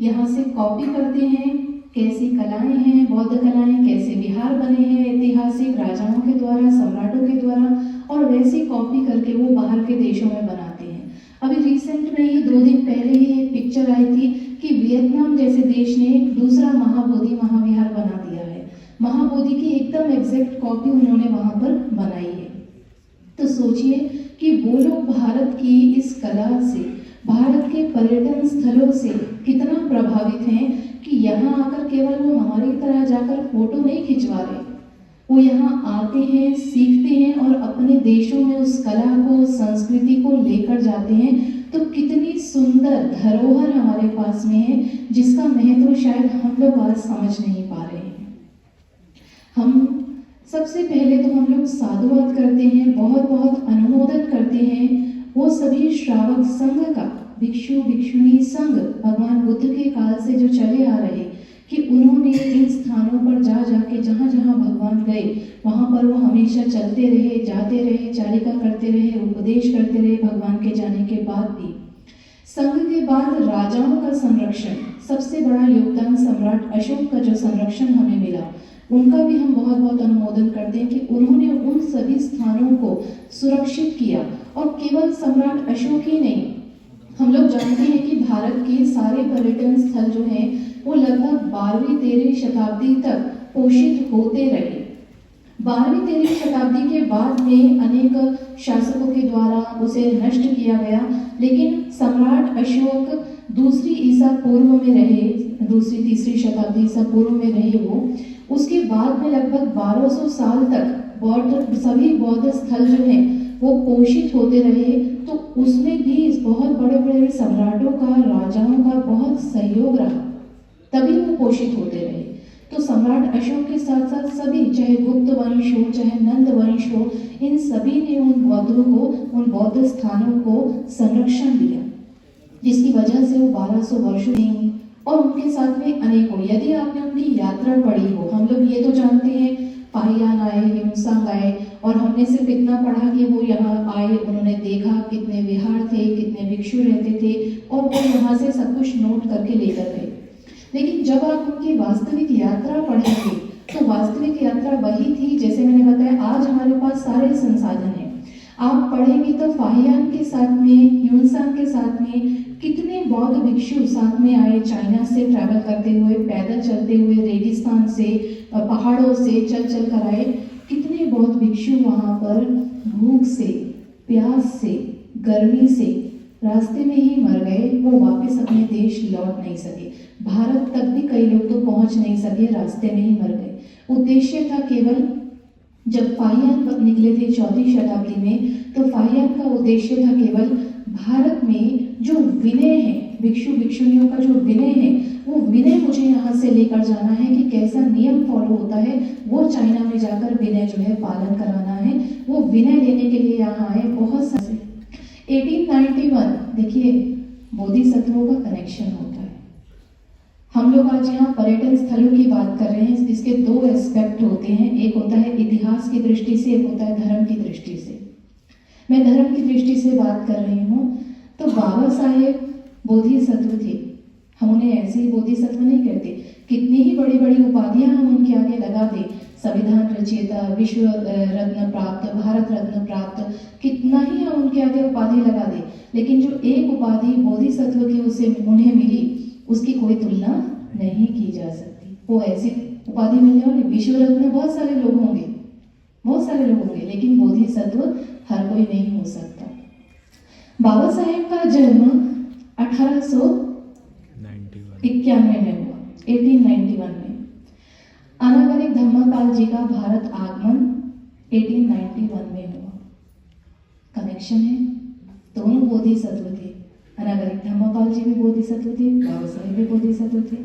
यहाँ से कॉपी करते हैं कैसी कलाएं हैं, बौद्ध कलाएं, कैसे विहार बने हैं ऐतिहासिक राजाओं के द्वारा, सम्राटों के द्वारा, और वैसी कॉपी करके वो बाहर के देशों में बनाते हैं। अभी रिसेंट में ही 2 दिन पहले ही एक पिक्चर आई थी कि वियतनाम जैसे देश ने दूसरा महाबोधि महाविहार बना दिया है। महाबोधि की एकदम एग्जैक्ट कॉपी उन्होंने वहां पर बनाई है। तो सोचिए कि वो लोग भारत की इस कला से, भारत के पर्यटन स्थलों से कितना प्रभावित हैं कि यहाँ आकर केवल वो हमारी तरह जाकर फोटो नहीं खिंचवा रहे, वो यहाँ आते हैं, सीखते हैं और अपने देशों में उस कला को, संस्कृति को लेकर जाते हैं। तो कितनी सुंदर धरोहर हमारे पास में है जिसका महत्व शायद हम लोग आज समझ नहीं पा रहे हैं। हम सबसे पहले तो हम लोग साधुवाद करते हैं, बहुत बहुत अनुमोदन करते हैं वो सभी श्रावक संघ का, भिक्षु भिक्षुणी संघ भगवान बुद्ध के काल से जो चले आ रहे कि उन्होंने इन स्थानों पर जा जाके जहाँ जहाँ भगवान गए वहाँ पर वो हमेशा चलते रहे, जाते रहे, चालिका करते रहे, उपदेश करते रहे भगवान के जाने के बाद भी। संघ के बाद राजाओं का संरक्षण, सबसे बड़ा योगदान सम्राट अशोक का जो संरक्षण हमें मिला, उनका भी हम बहुत बहुत अनुमोदन करते हैं कि उन्होंने उन सभी स्थानों को सुरक्षित किया। और केवल सम्राट अशोक ही नहीं, हम लोग जानते हैं कि भारत के सारे पर्यटन स्थल जो हैं वो लगभग 12वीं-13वीं शताब्दी तक पोषित होते रहे। 12वीं-13वीं शताब्दी के बाद में अनेक शासकों के द्वारा उसे नष्ट किया गया, लेकिन सम्राट अशोक दूसरी ईसा पूर्व में रहे, दूसरी-तीसरी शताब्दी ईसा पूर्व में रहे वो। उसके बाद में लगभग 1200 साल तक सभी बौद्ध स्थल जो हैं वो पोषित होते रहे। तो उसमें भी बहुत बड़े बड़े सम्राटों का, राजाओं का बहुत सहयोग रहा, तभी वो पोषित होते रहे। तो सम्राट अशोक के साथ साथ सभी, चाहे गुप्त वंश हो, चाहे नंद वंश हो, इन सभी ने उन बौद्धों को, उन बौद्ध स्थानों को संरक्षण दिया, जिसकी वजह से वो 1200 वर्ष नहीं। और उनके साथ में अनेकों, यदि आपने उनकी यात्रा पढ़ी हो, हम लोग ये तो जानते हैं फाहियान आए, ह्यूनसांग आए, और हमने सिर्फ इतना पढ़ा कि वो यहाँ आए, उन्होंने देखा कितने विहार थे, कितने भिक्षु रहते थे, और वो यहाँ से सब कुछ नोट करके लेकर गए। लेकिन जब आप उनकी वास्तविक यात्रा पढ़ेंगे तो वास्तविक यात्रा वही थी, जैसे मैंने बताया, आज हमारे पास सारे संसाधन हैं। आप पढ़ेंगे तो फाहियान के साथ में, ह्यूनसांग के साथ में कितने बौद्ध भिक्षु साथ में आए, चाइना से ट्रैवल करते हुए, पैदल चलते हुए, रेगिस्तान से, पहाड़ों से चल चल कर आए। कितने बौद्ध भिक्षु वहाँ पर भूख से, प्यास से, गर्मी से रास्ते में ही मर गए, वो वापस अपने देश लौट नहीं सके। भारत तक भी कई लोग तो पहुंच नहीं सके, रास्ते में ही मर गए। उद्देश्य था केवल, जब फाहियान निकले थे 4वीं शताब्दी में, तो फाहियान का उद्देश्य था केवल भारत में जो विनय है, भिक्षु भिक्षुणियों का जो विनय है, वो विनय मुझे यहाँ से लेकर जाना है कि कैसा नियम फॉलो होता है, वो चाइना में जाकर विनय जो है पालन कराना है। वो विनय लेने के लिए यहाँ आए बहुत सारे। 1891, देखिए बोधिसत्वों का कनेक्शन होता है। हम लोग आज यहाँ पर्यटन स्थलों की बात कर रहे हैं, इसके 2 एस्पेक्ट होते हैं, एक होता है इतिहास की दृष्टि से, एक होता है धर्म की दृष्टि से। मैं धर्म की दृष्टि से बात कर रही हूँ। तो बाबा साहेब बोधिसत्व थे, हम उन्हें ऐसे ही बोधिसत्व नहीं कहते। कितनी ही बड़ी बड़ी उपाधियां हम उनके आगे लगा दें, संविधान रचयिता, विश्व रत्न प्राप्त, भारत रत्न प्राप्त, कितना ही हम उनके आगे उपाधि लगा दें, लेकिन जो एक उपाधि बोधिसत्व की उसे उन्हें मिली, उसकी कोई तुलना नहीं की जा सकती। वो ऐसी उपाधि मिलने वाली, विश्व रत्न बहुत सारे लोग होंगे, बहुत सारे लोग होंगे, लेकिन बोधिसत्व हर कोई नहीं हो सकता। बाबा साहेब का जन्म 1891 में हुआ, 1891 में। अनागरिक धम्मपाल जी का भारत आगमन 1891 में हुआ। कनेक्शन है, दोनों बोधिसत्व थे। अनागरिक धम्मपाल जी भी बोधिसत्व थे, बाबा साहेब भी बोधिसत्व थे।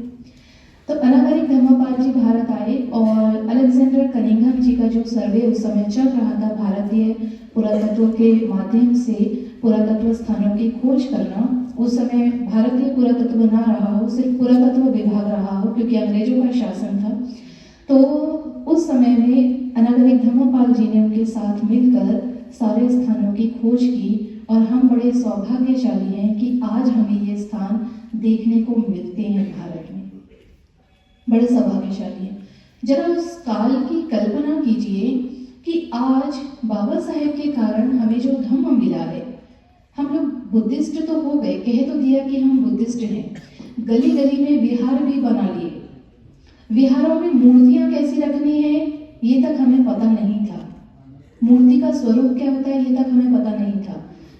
तो अनागरिक धम्मपाल जी भारत आए और अलेक्जेंडर कनिंघम जी का जो सर्वे उस समय चल रहा था, भारतीय पुरातत्व के माध्यम से पुरातत्व स्थानों की खोज करना, उस समय भारतीय पुरातत्व ना रहा हो, सिर्फ पुरातत्व विभाग रहा हो, क्योंकि अंग्रेजों का शासन था। तो उस समय में अनागरिक धम्मपाल जी ने उनके साथ मिलकर सारे स्थानों की खोज की, और हम बड़े सौभाग्यशाली हैं कि आज हमें ये स्थान देखने को मिलते हैं भारत में, बड़े सौभाग्यशाली हैं। जरा उस काल की कल्पना कीजिए कि आज बाबा साहेब के कारण हमें जो धम्म मिला है, हम लोग बुद्धिस्ट तो हो गए, कह तो दिया कि हम बुद्धिस्ट हैं, गली गली में विहार भी बना लिए, विहारों में मूर्तियां कैसी रखनी है ये तक हमें पता नहीं था, मूर्ति का स्वरूप क्या होता है ये तक हमें पता नहीं था।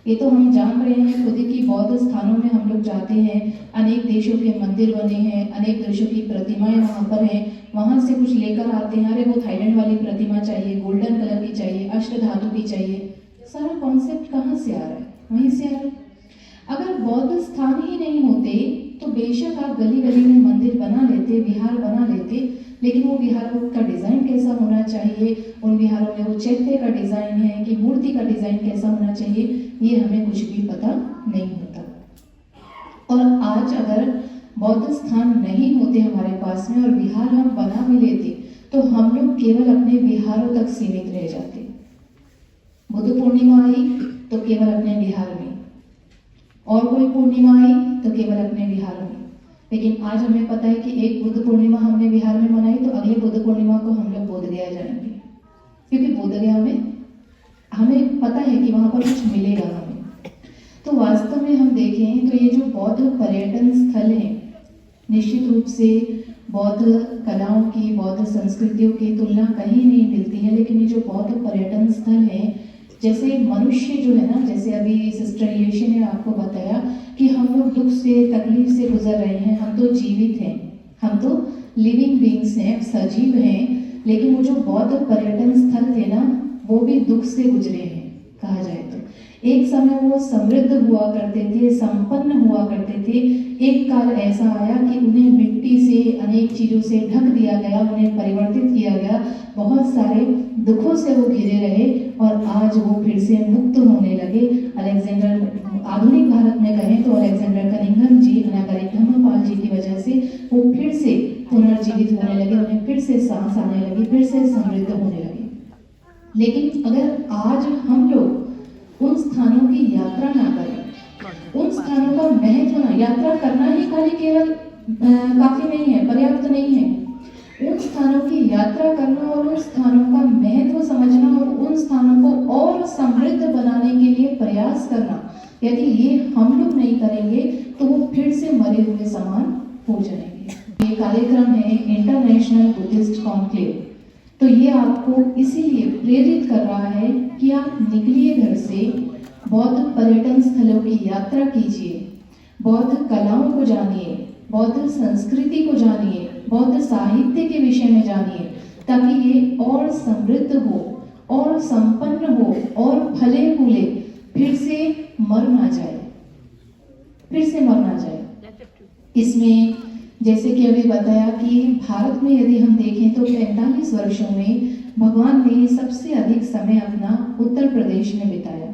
ये तो हम जान रहे हैं खुद की बौद्ध स्थानों में हम लोग जाते हैं, अनेक देशों के मंदिर बने हैं, अनेक देशों की प्रतिमाएं वहाँ पर हैं, वहाँ से कुछ लेकर आते हैं, अरे वो थाईलैंड वाली प्रतिमा चाहिए, गोल्डन कलर की चाहिए, अष्ट धातु की चाहिए। सारा कॉन्सेप्ट कहाँ से आ रहा है? वहीं से आ रहा है। अगर बौद्ध स्थान ही नहीं होते तो बेशक आप गली गली में मंदिर बना लेते, विहार बना लेते, लेकिन वो विहारों का डिज़ाइन कैसा होना चाहिए, उन विहारों में वो चैत्य का डिज़ाइन है कि मूर्ति का डिज़ाइन कैसा होना चाहिए, ये हमें कुछ भी पता नहीं होता। और आज अगर बौद्ध स्थान नहीं होते हमारे पास में और विहार हम बना भी लेते तो हम लोग केवल अपने विहारों तक सीमित रह जाते। बुद्ध पूर्णिमा आई तो केवल अपने विहार में, और कोई पूर्णिमा आई तो केवल अपने विहार में। लेकिन आज हमें पता है कि एक बुद्ध पूर्णिमा हमने विहार में मनाई तो अगले बुद्ध पूर्णिमा को हम लोग बोधगया जाएंगे, क्योंकि बोधगया में हमें पता है कि वहाँ पर कुछ मिलेगा हमें। तो वास्तव में हम देखें तो ये जो बौद्ध पर्यटन स्थल हैं, निश्चित रूप से बौद्ध कलाओं की, बौद्ध संस्कृतियों की तुलना कहीं नहीं मिलती है, लेकिन ये जो बौद्ध पर्यटन स्थल हैं, जैसे मनुष्य जो है ना, जैसे अभी सिस्टर येशी ने आपको बताया कि हम लोग दुख से, तकलीफ से गुजर रहे हैं, हम तो जीवित हैं, हम तो लिविंग बीइंग्स हैं, सजीव हैं, लेकिन वो जो बौद्ध पर्यटन स्थल थे ना, वो भी दुख से गुजरे हैं कहा जाए तो। एक समय वो समृद्ध हुआ करते थे, संपन्न हुआ करते थे, एक काल ऐसा आया कि उन्हें मिट्टी से, अनेक चीज़ों से ढक दिया गया, उन्हें परिवर्तित किया गया, बहुत सारे दुखों से वो घिरे रहे और आज वो फिर से मुक्त होने लगे। अलेक्जेंडर, आधुनिक भारत में कहें तो अलेक्जेंडर कनिंघम जी, अनागरिक धम्मपाल जी की वजह से वो फिर से पुनर्जीवित होने लगे, उन्हें फिर से सांस आने लगी, फिर से समृद्ध होने लगे। लेकिन अगर आज हम लोग उन स्थानों की यात्रा ना करें, उन स्थानों का महत्व ना, यात्रा करना ही खाली केवल काफी नहीं है, पर्याप्त नहीं है, उन स्थानों की यात्रा करना और उन स्थानों का महत्व समझना और उन स्थानों को और समृद्ध बनाने के लिए प्रयास करना, यदि ये हम लोग नहीं करेंगे तो वो फिर से मरे हुए समान हो जाएंगे। ये कार्यक्रम है इंटरनेशनल बुद्धिस्ट कॉन्क्लेव, तो ये आपको इसीलिए प्रेरित कर रहा है कि आप निकलिए घर से, बौद्ध पर्यटन स्थलों की यात्रा कीजिए, बौद्ध कलाओं को जानिए, बौद्ध संस्कृति को जानिए, बौद्ध साहित्य के विषय में जानिए, ताकि ये और समृद्ध हो और संपन्न हो और फले फूले, फिर से मर ना जाए, फिर से मर ना जाए। इसमें जैसे कि अभी बताया कि भारत में यदि हम देखें तो 45 वर्षों में भगवान ने सबसे अधिक समय अपना उत्तर प्रदेश में बिताया।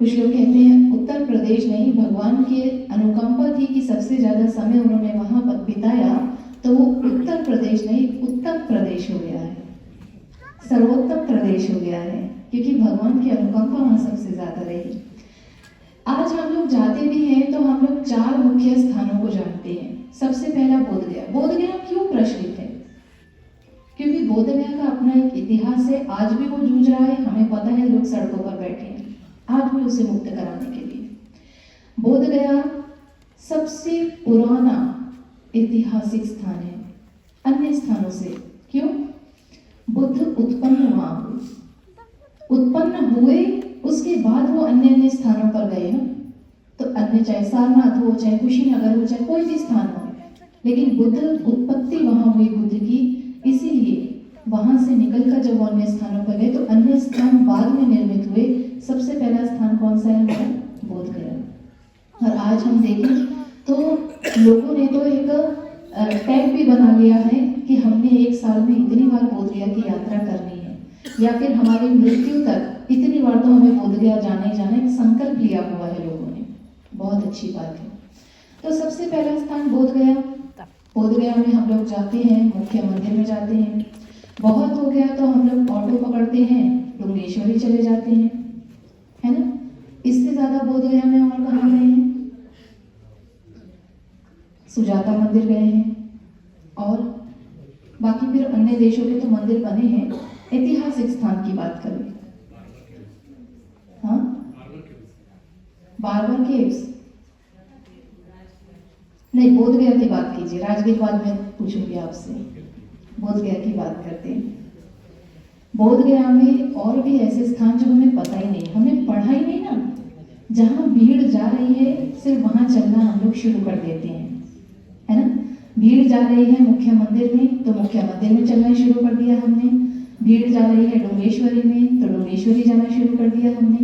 कुछ लोग कहते हैं उत्तर प्रदेश नहीं, भगवान के अनुकंपा थी कि सबसे ज़्यादा समय उन्होंने वहाँ पर बिताया, तो वो उत्तर प्रदेश नहीं, उत्तम प्रदेश हो गया है, सर्वोत्तम प्रदेश हो गया है, क्योंकि भगवान की अनुकंपा वहाँ सबसे ज़्यादा रही। आज हम लोग जाते भी हैं तो हम लोग 4 मुख्य स्थानों को जानते हैं। सबसे पहला बोधगया। बोधगया क्यों प्रचलित है? क्योंकि बोधगया का अपना एक इतिहास है, आज भी वो जूझ रहा है, हमें पता है, लोग सड़कों पर बैठे हैं आज भी उसे मुक्त कराने के लिए। बोधगया सबसे पुराना ऐतिहासिक स्थान है अन्य स्थानों से। क्यों? बुद्ध उत्पन्न वहां हुए, उत्पन्न हुए, उसके बाद वो अन्य अन्य स्थानों पर गए ना, तो अन्य चाहे सारनाथ हो, चाहे कुशीनगर हो, चाहे कोई भी स्थान हो, लेकिन बुद्ध उत्पत्ति वहां हुई बुद्ध की, इसीलिए वहां से निकलकर जब वो अन्य स्थानों पर गए तो अन्य स्थान बाद में निर्मित हुए। सबसे पहला स्थान कौन सा है हमारा? बोधगया। और आज हम देखें तो लोगों ने तो एक टैग भी बना लिया है कि हमने एक साल में इतनी बार बोधगया की यात्रा करनी है, या फिर हमारी मृत्यु तक इतनी बार तो हमें बोधगया जाना ही जाना, एक संकल्प लिया हुआ है लोगों ने। बहुत अच्छी बात है। तो सबसे पहला स्थान बोधगया। बोधगया में हम लोग जाते हैं, मुख्य मंदिर में जाते हैं, बहुत हो गया तो हम लोग ऑटो पकड़ते हैं, डुंगेश्वरी चले जाते हैं, है ना। इससे ज्यादा बोधगया में और कहाँ गए हैं? सुजाता मंदिर गए हैं, और बाकी फिर अन्य देशों के तो मंदिर बने हैं। ऐतिहासिक स्थान की बात करें, हाँ, बारबर केव्स नहीं, बोध गया की बात कीजिए, राजगीर बाद में पूछूंगी आपसे। बोध गया की बात करते हैं। बोध गया में और भी ऐसे स्थान जो हमें पता ही नहीं, हमें पढ़ा ही नहीं ना, जहाँ भीड़ जा रही है सिर्फ वहां चलना हम लोग शुरू कर देते हैं, है ना। भीड़ जा रही है मुख्य मंदिर में तो मुख्य मंदिर में चलना शुरू कर दिया हमने, भीड़ जा रही है डोंगेश्वरी में तो डोंगेश्वरी जाना शुरू कर दिया हमने,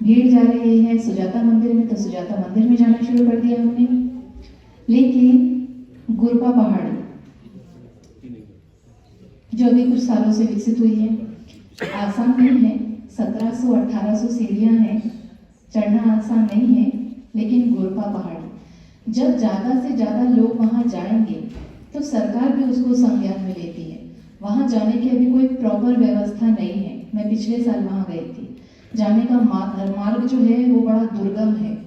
भीड़ जा रही है सुजाता मंदिर में तो सुजाता मंदिर में जाना शुरू कर दिया हमने। लेकिन गुरपा पहाड़ी जो अभी कुछ सालों से विकसित हुई है, आसान नहीं है, 1700-1800 सीढ़ियां हैं, चढ़ना आसान नहीं है। लेकिन गुरपा पहाड़ी जब ज़्यादा से ज़्यादा लोग वहाँ जाएंगे तो सरकार भी उसको संज्ञान में लेती है। वहाँ जाने की अभी कोई प्रॉपर व्यवस्था नहीं है। मैं पिछले साल वहाँ गई थी, जाने का मार्ग जो है वो बड़ा दुर्गम है,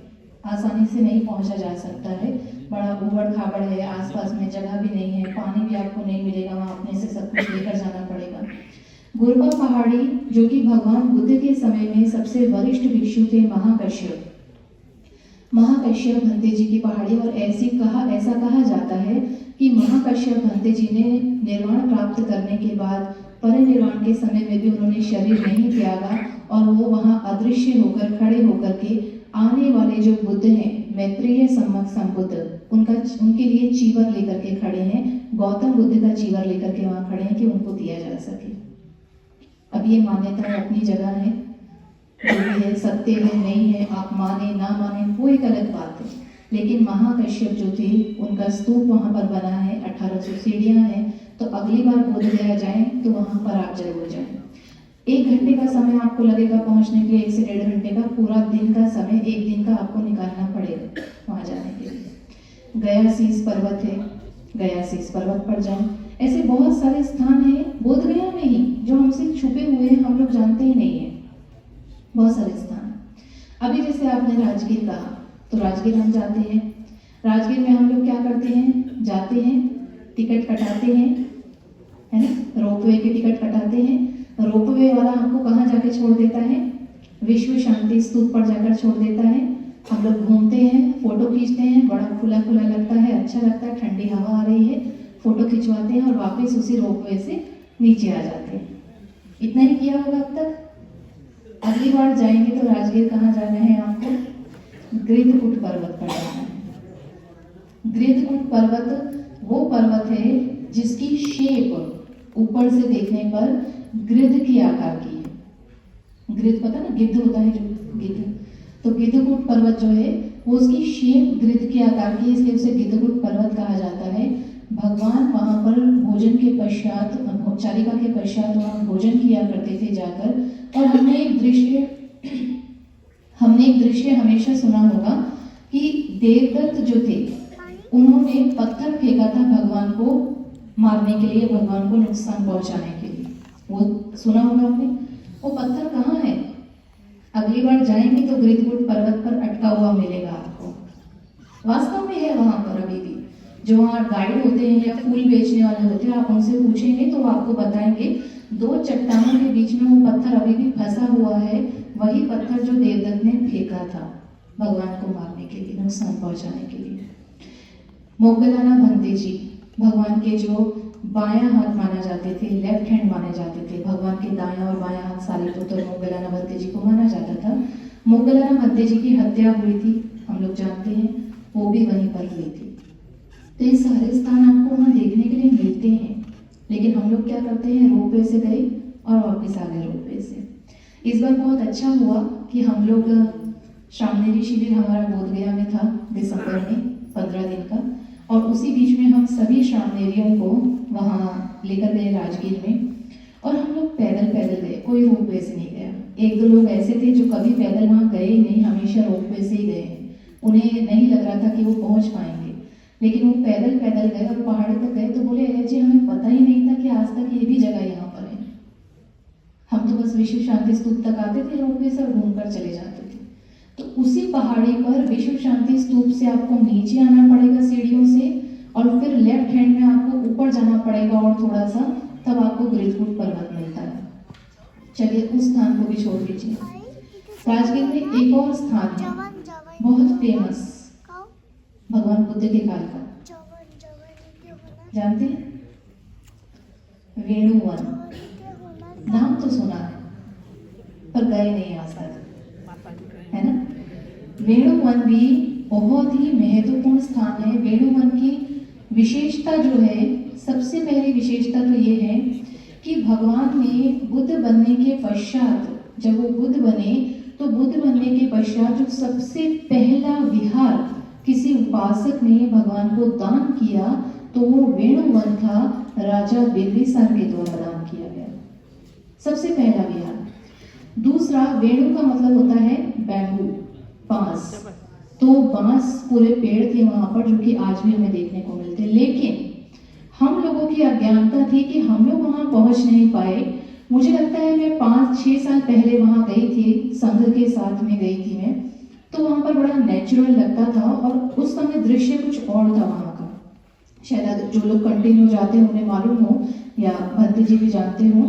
आसानी से नहीं पहुँचा जा सकता है, बड़ा उबड़ खाबड़ है, आसपास में जगह भी नहीं है, पानी भी आपको नहीं मिलेगा, वहाँ अपने से सब कुछ लेकर जाना पड़ेगा। गुरपा पहाड़ी जो कि भगवान बुद्ध के समय में सबसे वरिष्ठ भिक्षु थे महाकश्यप भंते जी की पहाड़ी, और ऐसा कहा जाता है कि महाकश्यप भंते जी ने निर्वाण प्राप्त करने के बाद परिनिर्वाण के समय में भी उन्होंने शरीर नहीं त्यागा, और वो वहाँ अदृश्य होकर खड़े होकर के आने वाले जो बुद्ध हैं, मैत्रेय संबुद्ध, उनके लिए चीवर लेकर के खड़े हैं, गौतम बुद्ध का चीवर लेकर के वहाँ खड़े हैं कि उनको दिया जा सके। अब ये मान्यताएं अपनी जगह है, जो भी है सत्य है नहीं है, आप माने ना माने वो एक अलग बात है। लेकिन महाकश्यप जो थे उनका स्तूप वहाँ पर बना है, 1800 सीढ़ियाँ हैं, तो अगली बार बोध गया जाए तो वहाँ पर आप जरूर जाएं। 1 घंटे का समय आपको लगेगा पहुँचने के लिए, 1 से 1.5 घंटे का, पूरा दिन का समय 1 दिन का आपको निकालना पड़ेगा वहाँ जाने के लिए। गया शीस पर्वत है, गया शीस पर्वत पर जाएं। ऐसे बहुत सारे स्थान हैं बोध गया में ही जो हमसे छुपे हुए हैं, हम लोग जानते ही नहीं है, बहुत सारे स्थान। अभी जैसे आपने राजगीर कहा, तो राजगीर हम जाते हैं, राजगीर में हम लोग क्या करते हैं, जाते हैं, टिकट कटाते हैं, है ना, रोपवे की टिकट कटाते हैं। रोपवे वाला हमको कहाँ जाके छोड़ देता है, विश्व शांति स्तूप पर जाकर छोड़ देता है। हम लोग घूमते हैं, फोटो खींचते हैं, बड़ा खुला खुला लगता है, अच्छा लगता है, ठंडी हवा आ रही है, फोटो खिंचवाते हैं और वापस उसी रोपवे से नीचे आ जाते हैं। इतना ही किया होगा अब तक। अगली बार जाएंगे तो राजगीर कहाँ जाना है आपको, गृधकुट पर्वत पर जाना है। गृधकुट पर्वत वो पर्वत है जिसकी शेप ऊपर से देखने पर गृध की आकार की है। गृध पता ना, गिद्ध होता है जो, गिद्ध, तो गिद्धकूट पर्वत जो है वो उसकी शेप गृध के आकार की है, इसलिए उसे गिद्धकूट पर्वत कहा जाता है। भगवान वहाँ पर भोजन के पश्चात, औपचारिका के पश्चात वहाँ भोजन किया करते थे जाकर। और हमने एक दृश्य हमेशा सुना होगा कि देवदत्त जो थे उन्होंने पत्थर फेंका था भगवान को मारने के लिए, भगवान को नुकसान पहुंचाने के लिए, वो सुना होगा आपने। वो पत्थर कहाँ है, अगली बार जाएंगे तो गृधकुट पर्वत पर अटका हुआ मिलेगा आपको, वास्तव में है वहां पर अभी भी। जो वहाँ गाइड होते हैं या फूल बेचने वाले होते हैं, आप उनसे पूछेंगे तो वो आपको बताएंगे 2 चट्टानों के बीच में वो पत्थर अभी भी फंसा हुआ है, वही पत्थर जो देवदत्त ने फेंका था भगवान को मारने के लिए, नुकसान पहुंचाने के लिए। मोगलाना भंते जी भगवान के जो बायां हाथ माना जाते थे, लेफ्ट हैंड माने जाते थे, भगवान के दायां और बायां हाथ सारीपुत्र मोगलाना भंते जी को माना जाता था। मोगलाना भंते जी की हत्या हुई थी, हम लोग जानते हैं, वो भी वहीं पर हुई थी। तो ये सारे स्थान आपको वहाँ देखने के लिए मिलते हैं, लेकिन हम लोग क्या करते हैं, रोपवे से गए और वापस आ गए रोपवे से। इस बार बहुत अच्छा हुआ कि हम लोग श्रामणेरी शिविर हमारा बोध गया में था दिसंबर में 15 दिन का, और उसी बीच में हम सभी श्रामणेरियों को वहाँ लेकर गए राजगीर में, और हम लोग पैदल गए, कोई रोपवे से नहीं गया। 1-2 लोग ऐसे थे जो कभी पैदल वहाँ गए ही नहीं, हमेशा रोपवे से ही गए हैं, उन्हें नहीं लग रहा था कि वो पहुँच पाएंगे, लेकिन वो पैदल गए और पहाड़ी तक गए तो बोले अजय जी हमें पता ही नहीं था कि आज तक ये भी जगह यहाँ पर है, हम तो बस विश्व शांति स्तूप तक आते थे रोपवे से और घूमकर चले जाते थे। तो उसी पहाड़ी पर विश्व शांति स्तूप से आपको नीचे आना पड़ेगा सीढ़ियों से, ऊपर जाना पड़ेगा और थोड़ा सा, तब आपको गिरिजकूट पर्वत मिलता है। चलिए उस स्थान को भी छोड़ दीजिए। राजगीर में एक और स्थान है बहुत फेमस, भगवान बुद्ध के काल का, जानते हैं? वेणुवन, नाम तो सुना है पर गए नहीं आज तक, है ना? वेणुवन भी बहुत ही महत्वपूर्ण स्थान है। वेणुवन की विशेषता जो है, सबसे पहली विशेषता तो ये है कि भगवान ने बुद्ध बनने के पश्चात, जब वो बुद्ध बने तो बुद्ध बनने के पश्चात जो सबसे पहला विहार किसी उपासक ने भगवान को दान किया तो वो वेणुवन था, राजा बिंबिसार के द्वारा दान किया गया, सबसे पहला विहार। दूसरा, वेणु का मतलब होता है बैम्बू, बांस, तो बांस पूरे पेड़ थे वहां पर जो कि आज भी हमें देखने को मिलते। लेकिन हम लोगों की अज्ञानता थी कि हम लोग वहां पहुंच नहीं पाए। मुझे लगता है मैं 5-6 साल पहले वहां गई थी, संघ के साथ में गई थी मैं, तो वहां पर बड़ा नेचुरल लगता था और उस समय दृश्य कुछ और था वहां का। शायद जो लोग कंटिन्यू जाते हैं उन्हें मालूम हो या भक्ति जी भी जानते हो।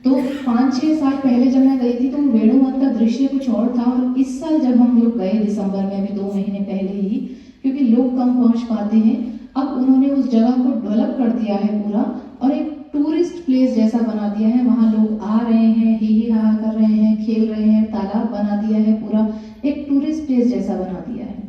तो 5-6 साल पहले जब मैं गई थी तो वेणुवन का दृश्य कुछ और था, और इस साल जब हम लोग गए दिसंबर में, अभी 2 महीने पहले ही, क्योंकि लोग कम पहुंच पाते हैं, अब उन्होंने उस जगह को डेवलप कर दिया है पूरा और एक टूरिस्ट प्लेस जैसा बना दिया है। वहां लोग आ रहे हैं, ही हा कर रहे हैं, खेल रहे हैं, तालाब बना दिया है, पूरा एक टूरिस्ट प्लेस जैसा बना दिया है,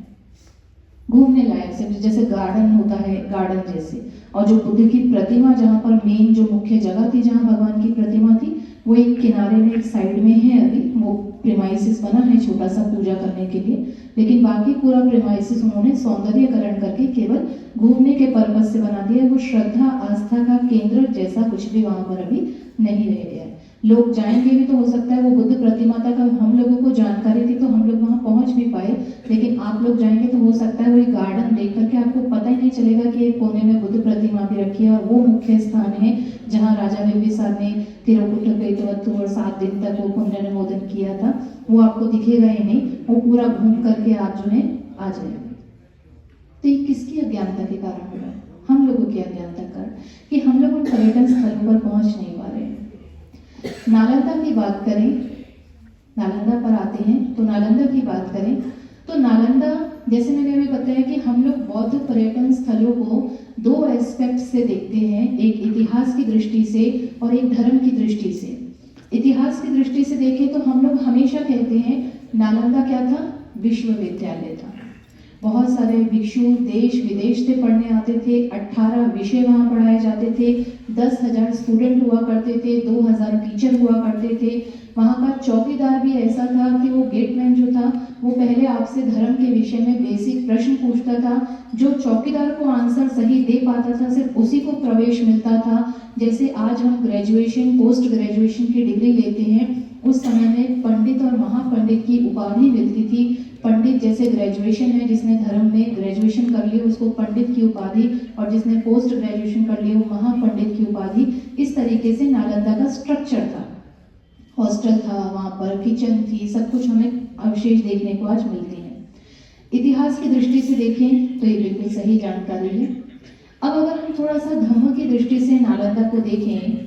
घूमने लायक से, जैसे गार्डन होता है, गार्डन जैसे। और जो बुद्ध की प्रतिमा, जहाँ पर मेन जो मुख्य जगह थी जहाँ भगवान की प्रतिमा थी, वो एक किनारे में, एक साइड में है। अभी वो प्रेमाइसिस बना है छोटा सा पूजा करने के लिए, लेकिन बाकी पूरा प्रेमाइसिस उन्होंने सौंदर्यकरण करके केवल घूमने के पर्पज से बना दिया है। वो श्रद्धा आस्था का केंद्र जैसा कुछ भी वहां पर अभी नहीं रह गया है। लोग जाएंगे भी तो हो सकता है वो बुद्ध प्रतिमा तक हम लोगों को जानकारी थी तो हम लोग वहां पहुंच भी पाए, लेकिन आप लोग जाएंगे तो हो सकता है वही गार्डन देख करके आपको पता ही नहीं चलेगा कि एक कोने में बुद्ध प्रतिमा भी रखी है और वो मुख्य स्थान है जहाँ राजा बिंबिसार ने तिरुकुट्टू और 7 दिन तक वो पुण्यानुमोदन किया था, वो आपको दिखेगा ही नहीं। वो पूरा घूम करके आप जो है आ जाएंगे। तो ये किसकी अज्ञानता के कारण हो रहा है? हम लोगों की अज्ञानता के कारण, कि हम लोग उन पर्यटन स्थलों पर पहुंच नहीं पा रहे हैं। नालंदा की बात करें, नालंदा पर आते हैं तो नालंदा की बात करें तो नालंदा, जैसे मैंने अभी बताया कि हम लोग बौद्ध पर्यटन स्थलों को 2 एस्पेक्ट से देखते हैं, एक इतिहास की दृष्टि से और एक धर्म की दृष्टि से। इतिहास की दृष्टि से देखें तो हम लोग हमेशा कहते हैं नालंदा क्या था? विश्वविद्यालय था। बहुत सारे भिक्षु देश विदेश से पढ़ने आते थे, 18 विषय वहाँ पढ़ाए जाते थे, 10,000 स्टूडेंट हुआ करते थे, 2,000 टीचर हुआ करते थे। वहाँ का चौकीदार भी ऐसा था कि वो गेटमैन जो था वो पहले आपसे धर्म के विषय में बेसिक प्रश्न पूछता था, जो चौकीदार को आंसर सही दे पाता था सिर्फ उसी को प्रवेश मिलता था। जैसे आज हम ग्रेजुएशन पोस्ट ग्रेजुएशन की डिग्री लेते हैं, उस समय में पंडित और महापंडित की उपाधि मिलती थी। पंडित जैसे ग्रेजुएशन है, जिसने धर्म में ग्रेजुएशन कर ली उसको पंडित की उपाधि, और जिसने पोस्ट ग्रेजुएशन कर ली वो महापंडित की उपाधि। इस तरीके से नालंदा का स्ट्रक्चर था, हॉस्टल था वहाँ पर, किचन थी, सब कुछ हमें अवशेष देखने को आज मिलते हैं। इतिहास की दृष्टि से देखें तो ये बिल्कुल सही जानकारी है। अब अगर हम थोड़ा सा धर्म की दृष्टि से नालंदा को देखें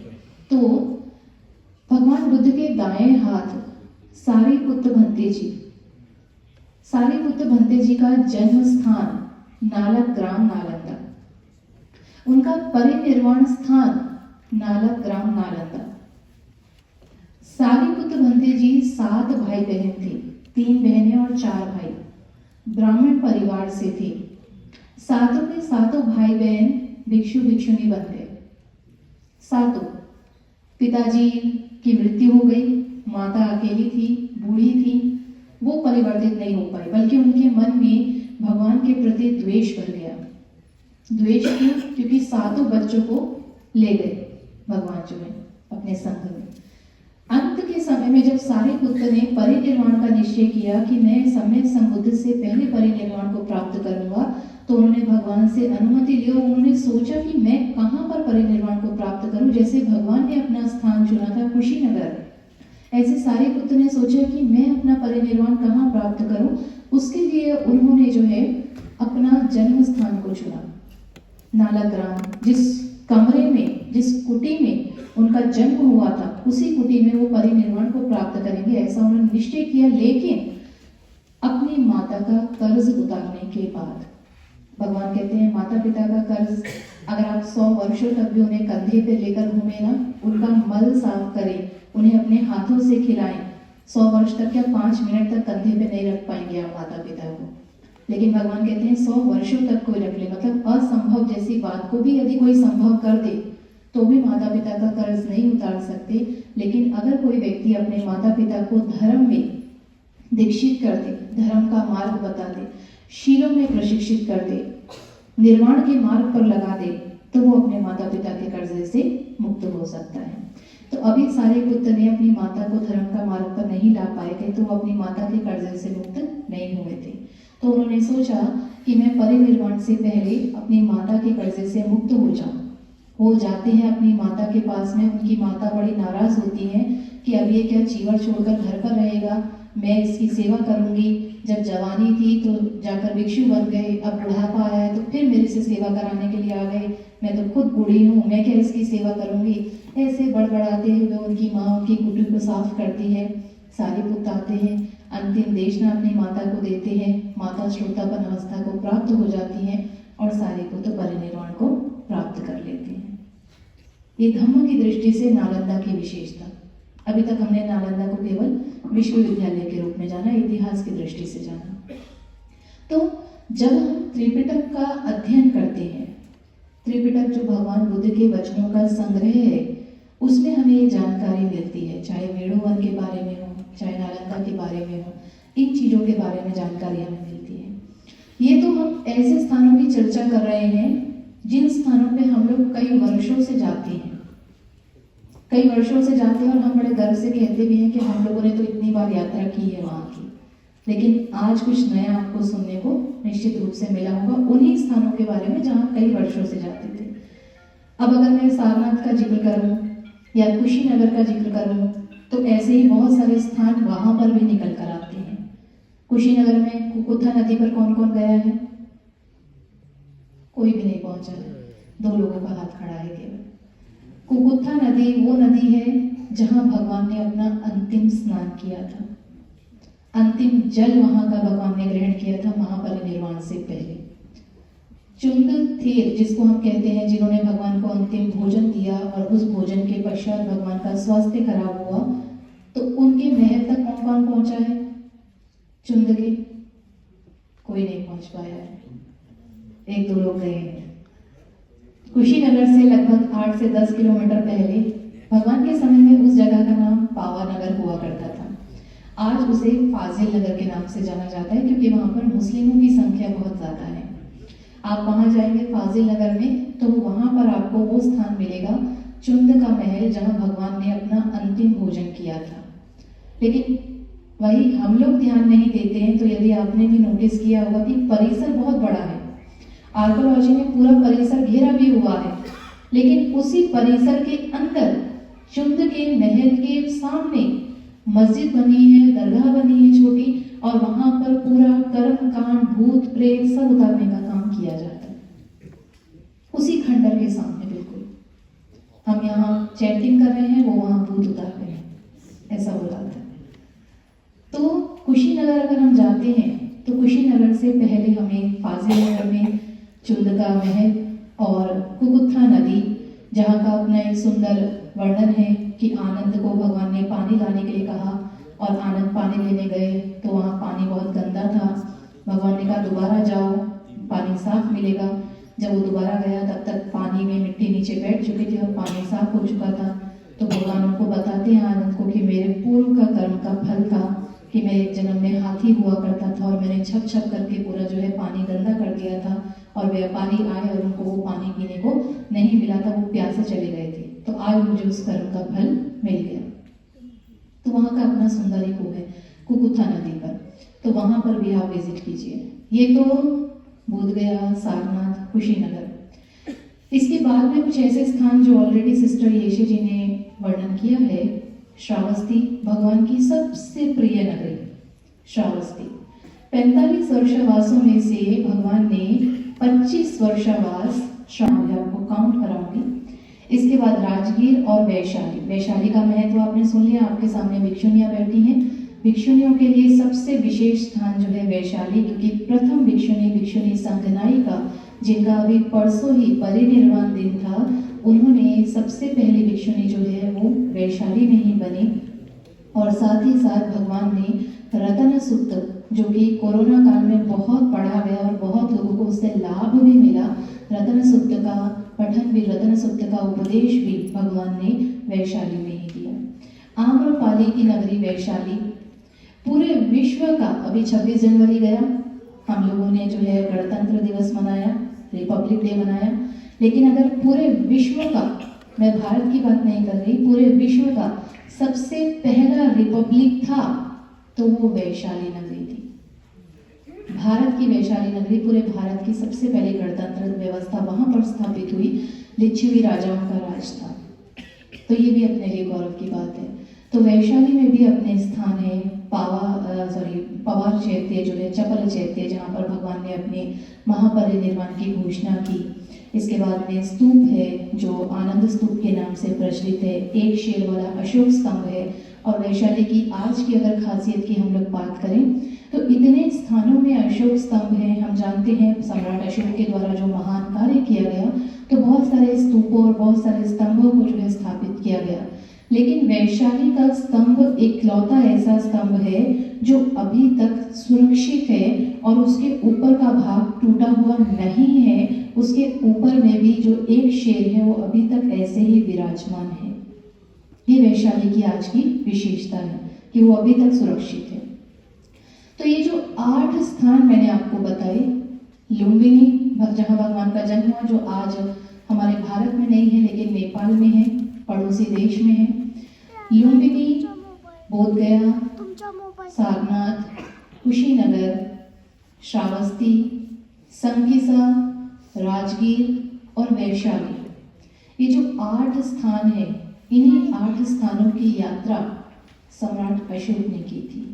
तो भगवान बुद्ध के दाएं हाथ सारिपुत्र भंते जी, सारिपुत्र भंते जी का जन्म स्थान नालक ग्राम नालंदा, उनका परिनिर्वाण स्थान नालक ग्राम नालंदा। सारिपुत्र भंते जी 7 भाई बहन थे, 3 बहनें और 4 भाई, ब्राह्मण परिवार से थे। सातों के सातों भाई बहन भिक्षु भिक्षुणी बन गए। सातों, पिताजी की मृत्यु हो गई, माता अकेली थी, बूढ़ी थी, वो परिवर्तित नहीं हो पाई, बल्कि उनके मन में भगवान के प्रति द्वेष भर गया। द्वेष क्यों? क्योंकि सातों बच्चों को ले गए भगवान जो है अपने संग में। अंत के समय में जब सारिपुत्र ने परिनिर्वाण का निश्चय किया कि मैं सम्यक संबुद्ध से पहले परिनिर्वाण को प्राप्त करूंगा, तो उन्होंने भगवान से अनुमति ली और उन्होंने सोचा कि मैं कहाँ पर परिनिर्वाण को प्राप्त करूं। जैसे भगवान ने अपना स्थान चुना था कुशीनगर, ऐसे सारिपुत्र ने सोचा कि मैं अपना परिनिर्वाण कहाँ प्राप्त करूं। उसके लिए उन्होंने जो है अपना जन्म स्थान को चुना, नालक ग्राम, जिस कमरे में, जिस कुटी में उनका जन्म हुआ था, उसी कुटी में वो परिनिर्वाण को प्राप्त करेंगे, ऐसा उन्होंने निश्चय किया। लेकिन अपनी माता का कर्ज उतारने के बाद, भगवान कहते हैं माता पिता का कर्ज अगर आप 100 वर्षों तक भी उन्हें कंधे पे लेकर घूमे ना, उनका मल साफ करें, उन्हें अपने हाथों से खिलाएं, 100 वर्ष तक क्या 5 मिनट तक कंधे पे नहीं रख पाएंगे आप माता पिता को। लेकिन भगवान कहते हैं 100 वर्षों तक कोई रख ले, मतलब असंभव जैसी बात को भी यदि कोई संभव कर दे तो भी माता पिता का कर्ज नहीं उतार सकते। लेकिन अगर कोई व्यक्ति अपने माता पिता को धर्म में दीक्षित कर दे, धर्म का मार्ग बता दे, शीलों में प्रशिक्षित कर दे, निर्वाण के मार्ग पर लगा दे, तो वो अपने माता पिता के कर्जे से मुक्त हो सकता है। तो अभी सारे पुत्र ने अपनी माता को धर्म का मार्ग पर नहीं ला पाए थे, तो वो अपनी माता के कर्जे से मुक्त नहीं हुए थे। तो उन्होंने सोचा कि मैं परिनिर्वाण से पहले अपनी माता के कर्जे से मुक्त हो जाऊं। वो जाते हैं अपनी माता के पास में, उनकी माता बड़ी नाराज होती है कि अब ये क्या चीवर छोड़कर घर पर रहेगा, मैं इसकी सेवा करूंगी। जब जवानी थी तो जाकर भिक्षु बन गए, अब बुढ़ापा आया है तो फिर मेरे से सेवा कराने के लिए आ गए, मैं तो खुद बूढ़ी हूँ, मैं क्या इसकी सेवा करूंगी। ऐसे बड़बड़ाते हुए उनकी माँ उनकी कुटी को साफ करती है। सारे पुत्र आते हैं, अंतिम देशना अपनी माता को देते हैं, माता श्रोतापन अवस्था को प्राप्त हो जाती है और सारे पुत्र परिनिर्वाण को प्राप्त कर लेते हैं। ये धम्म की दृष्टि से नालंदा की विशेषता। अभी तक हमने नालंदा को केवल विश्वविद्यालय के रूप में जाना, इतिहास की दृष्टि से जाना। तो जब हम त्रिपिटक का अध्ययन करते हैं, त्रिपिटक जो भगवान बुद्ध के वचनों का संग्रह है, उसमें हमें ये जानकारी मिलती है, चाहे वेणुवन के बारे में हो, चाहे नालंदा के बारे में हो, इन चीज़ों के बारे में जानकारी हमें मिलती है। ये तो हम ऐसे स्थानों की चर्चा कर रहे हैं जिन स्थानों पे हम लोग कई वर्षों से जाते हैं, कई वर्षों से जाते हैं और हम बड़े गर्व से कहते भी हैं कि हम लोगों ने तो इतनी बार यात्रा की है वहाँ की। लेकिन आज कुछ नया आपको सुनने को निश्चित रूप से मिला होगा उन्हीं स्थानों के बारे में जहाँ कई वर्षों से जाते थे। अब अगर मैं सारनाथ का जिक्र करूँ या कुशीनगर का जिक्र करूँ तो ऐसे ही बहुत सारे स्थान वहाँ पर भी निकल कर आते हैं। कुशीनगर में कुकुथा नदी पर कौन कौन गया है? कोई भी नहीं पहुंचा है, 2 लोगों का हाथ खड़ा है केवल। कुकुथा नदी वो नदी है जहां भगवान ने अपना अंतिम स्नान किया था, अंतिम जल वहां का भगवान ने ग्रहण किया था महापरिनिर्वाण से पहले। चुंद थेर जिसको हम कहते हैं, जिन्होंने भगवान को अंतिम भोजन दिया और उस भोजन के पश्चात भगवान का स्वास्थ्य खराब हुआ, तो उनके महल तक कौन कौन पहुंचा है? चुंद के कोई नहीं पहुंच पाया है, 1-2 लोग गए हैं। कुशीनगर से लगभग 8 से 10 किलोमीटर पहले भगवान के समय में उस जगह का नाम पावानगर हुआ करता था। आज उसे फाजिल नगर के नाम से जाना जाता है क्योंकि वहाँ पर मुस्लिमों की संख्या बहुत ज़्यादा है। आप वहाँ जाएंगे फाजिल नगर में तो वहाँ पर आपको वो स्थान मिलेगा, चुंद का महल, जहाँ भगवान ने अपना अंतिम भोजन किया था। लेकिन वही हम लोग ध्यान नहीं देते हैं। तो यदि आपने भी नोटिस किया होगा कि परिसर बहुत बड़ा है, आर्कोलॉजी ने पूरा परिसर घेरा भी हुआ है, लेकिन उसी परिसर के अंदर चुंद के महल के सामने मस्जिद बनी है, दरगाह बनी है छोटी, और वहां पर पूरा कर्म कांड, भूत प्रेत सब उतारने का काम किया जाता है उसी खंडर के सामने। बिल्कुल हम यहाँ चैंटिंग कर रहे हैं, वो वहां भूत उतार रहे हैं, ऐसा बताता है। तो कुशीनगर अगर हम जाते हैं तो कुशीनगर से पहले हमें फाजिल नगर में चुंद का महल और कुकुथा नदी, जहाँ का अपना एक सुंदर वर्णन है कि आनंद को भगवान ने पानी लाने के लिए कहा और आनंद पानी लेने गए तो वहाँ पानी बहुत गंदा था। भगवान ने कहा दोबारा जाओ, पानी साफ मिलेगा। जब वो दोबारा गया तब तक पानी में मिट्टी नीचे बैठ चुकी थी और पानी साफ हो चुका था। तो भगवान उनको बताते हैं आनंद को कि मेरे पूर्व का कर्म का फल था कि मैं एक जन्म में हाथी हुआ करता था और मैंने छप छप करके पूरा जो है पानी गंदा कर दिया था और व्यापारी आए और उनको वो पानी पीने को नहीं मिला था, वो प्यासे चले गए थे। तो आज मुझे उस कर्म का फल मिल गया। तो वहाँ का अपना सुंदर एक है कुकुथा नदी पर, तो वहाँ पर भी आप विजिट कीजिए। ये तो बोधगया, सारनाथ, कुशीनगर। इसके बाद में कुछ ऐसे स्थान जो ऑलरेडी सिस्टर येशे जी ने वर्णन किया है। श्रावस्ती भगवान की सबसे प्रिय नगरी। श्रावस्ती 45 वर्षावासों में से भगवान ने 25 वर्षावास, आपको काउंट कराऊंगी, इसके बाद राजगीर और वैशाली। वैशाली का महत्व आपने सुन लिया, आपके सामने भिक्षुनियाँ बैठी हैं। भिक्षुनियों के लिए सबसे विशेष स्थान जो है वैशाली, क्योंकि प्रथम भिक्षुनी संघनाई का, जिनका अभी परसों ही परिनिर्वाण दिन था, उन्होंने सबसे पहली भिक्षुनी जो है वो वैशाली में ही बनी। और साथ ही साथ भगवान ने रतन सूक्त, जो कि कोरोना काल में बहुत पढ़ा गया और बहुत लोगों को उससे लाभ भी मिला, रतन सूक्त का पठन भी, रतन सूक्त का उपदेश भी भगवान ने वैशाली में ही दिया। आम्रपाली की नगरी वैशाली, पूरे विश्व का, अभी 26 जनवरी गया, हम लोगों ने जो है गणतंत्र दिवस मनाया, रिपब्लिक डे मनाया, लेकिन अगर पूरे विश्व का, मैं भारत की बात नहीं कर रही, पूरे विश्व का सबसे पहला रिपब्लिक था तो वो वैशाली नगरी थी। भारत की वैशाली नगरी, पूरे भारत की सबसे पहली गणतंत्र व्यवस्था वहां पर स्थापित हुई, लिच्छवी राजाओं का राज था। तो ये भी अपने लिए गौरव की बात है। तो वैशाली में भी अपने स्थान है पवार चैत्य जो है, चपल चैत्य, जहाँ पर भगवान ने अपने महापरिनिर्वाण की घोषणा की। इसके बाद में स्तूप है जो आनंद स्तूप के नाम से प्रचलित है, एक शेर वाला अशोक स्तंभ है। और वैशाली की आज की अगर खासियत की हम लोग बात करें तो इतने स्थानों में अशोक स्तंभ है। हम जानते हैं सम्राट अशोक के द्वारा जो महान कार्य किया गया, तो बहुत सारे स्तूपों और बहुत सारे स्तंभों को जो है स्थापित किया गया, लेकिन वैशाली का स्तंभ इकलौता ऐसा स्तंभ है जो अभी तक सुरक्षित है और उसके ऊपर का भाग टूटा हुआ नहीं है। उसके ऊपर में भी जो एक शेर है वो अभी तक ऐसे ही विराजमान है। ये वैशाली की आज की विशेषता है कि वो अभी तक सुरक्षित है। तो ये जो 8 स्थान मैंने आपको बताए, लुम्बिनी जहाँ भगवान का जन्म हुआ, जो आज हमारे भारत में नहीं है लेकिन नेपाल में है, पड़ोसी देश में है। लुम्बिनी, बोधगया, सारनाथ, कुशीनगर, श्रावस्ती, संकिसा, राजगीर और वैशाली, ये जो 8 स्थान है, इन्हीं 8 स्थानों की यात्रा सम्राट अशोक ने की थी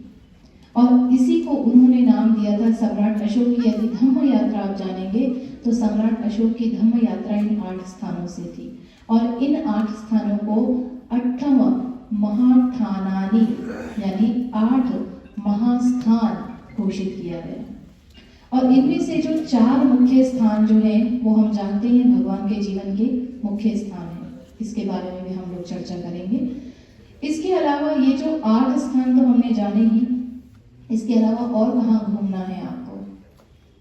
और इसी को उन्होंने नाम दिया था सम्राट अशोक की। यदि धम्म यात्रा आप जानेंगे तो सम्राट अशोक की धम्म यात्रा इन 8 स्थानों से थी और इन 8 स्थानों को 8 महाठानानी यानी 8 महास्थान घोषित किया गया। और इनमें से जो 4 मुख्य स्थान जो हैं वो हम जानते हैं भगवान के जीवन के मुख्य स्थान हैं, इसके बारे में भी हम लोग चर्चा करेंगे। इसके अलावा ये जो 8 स्थान तो हमने जाने ही, इसके अलावा और कहाँ घूमना है आपको?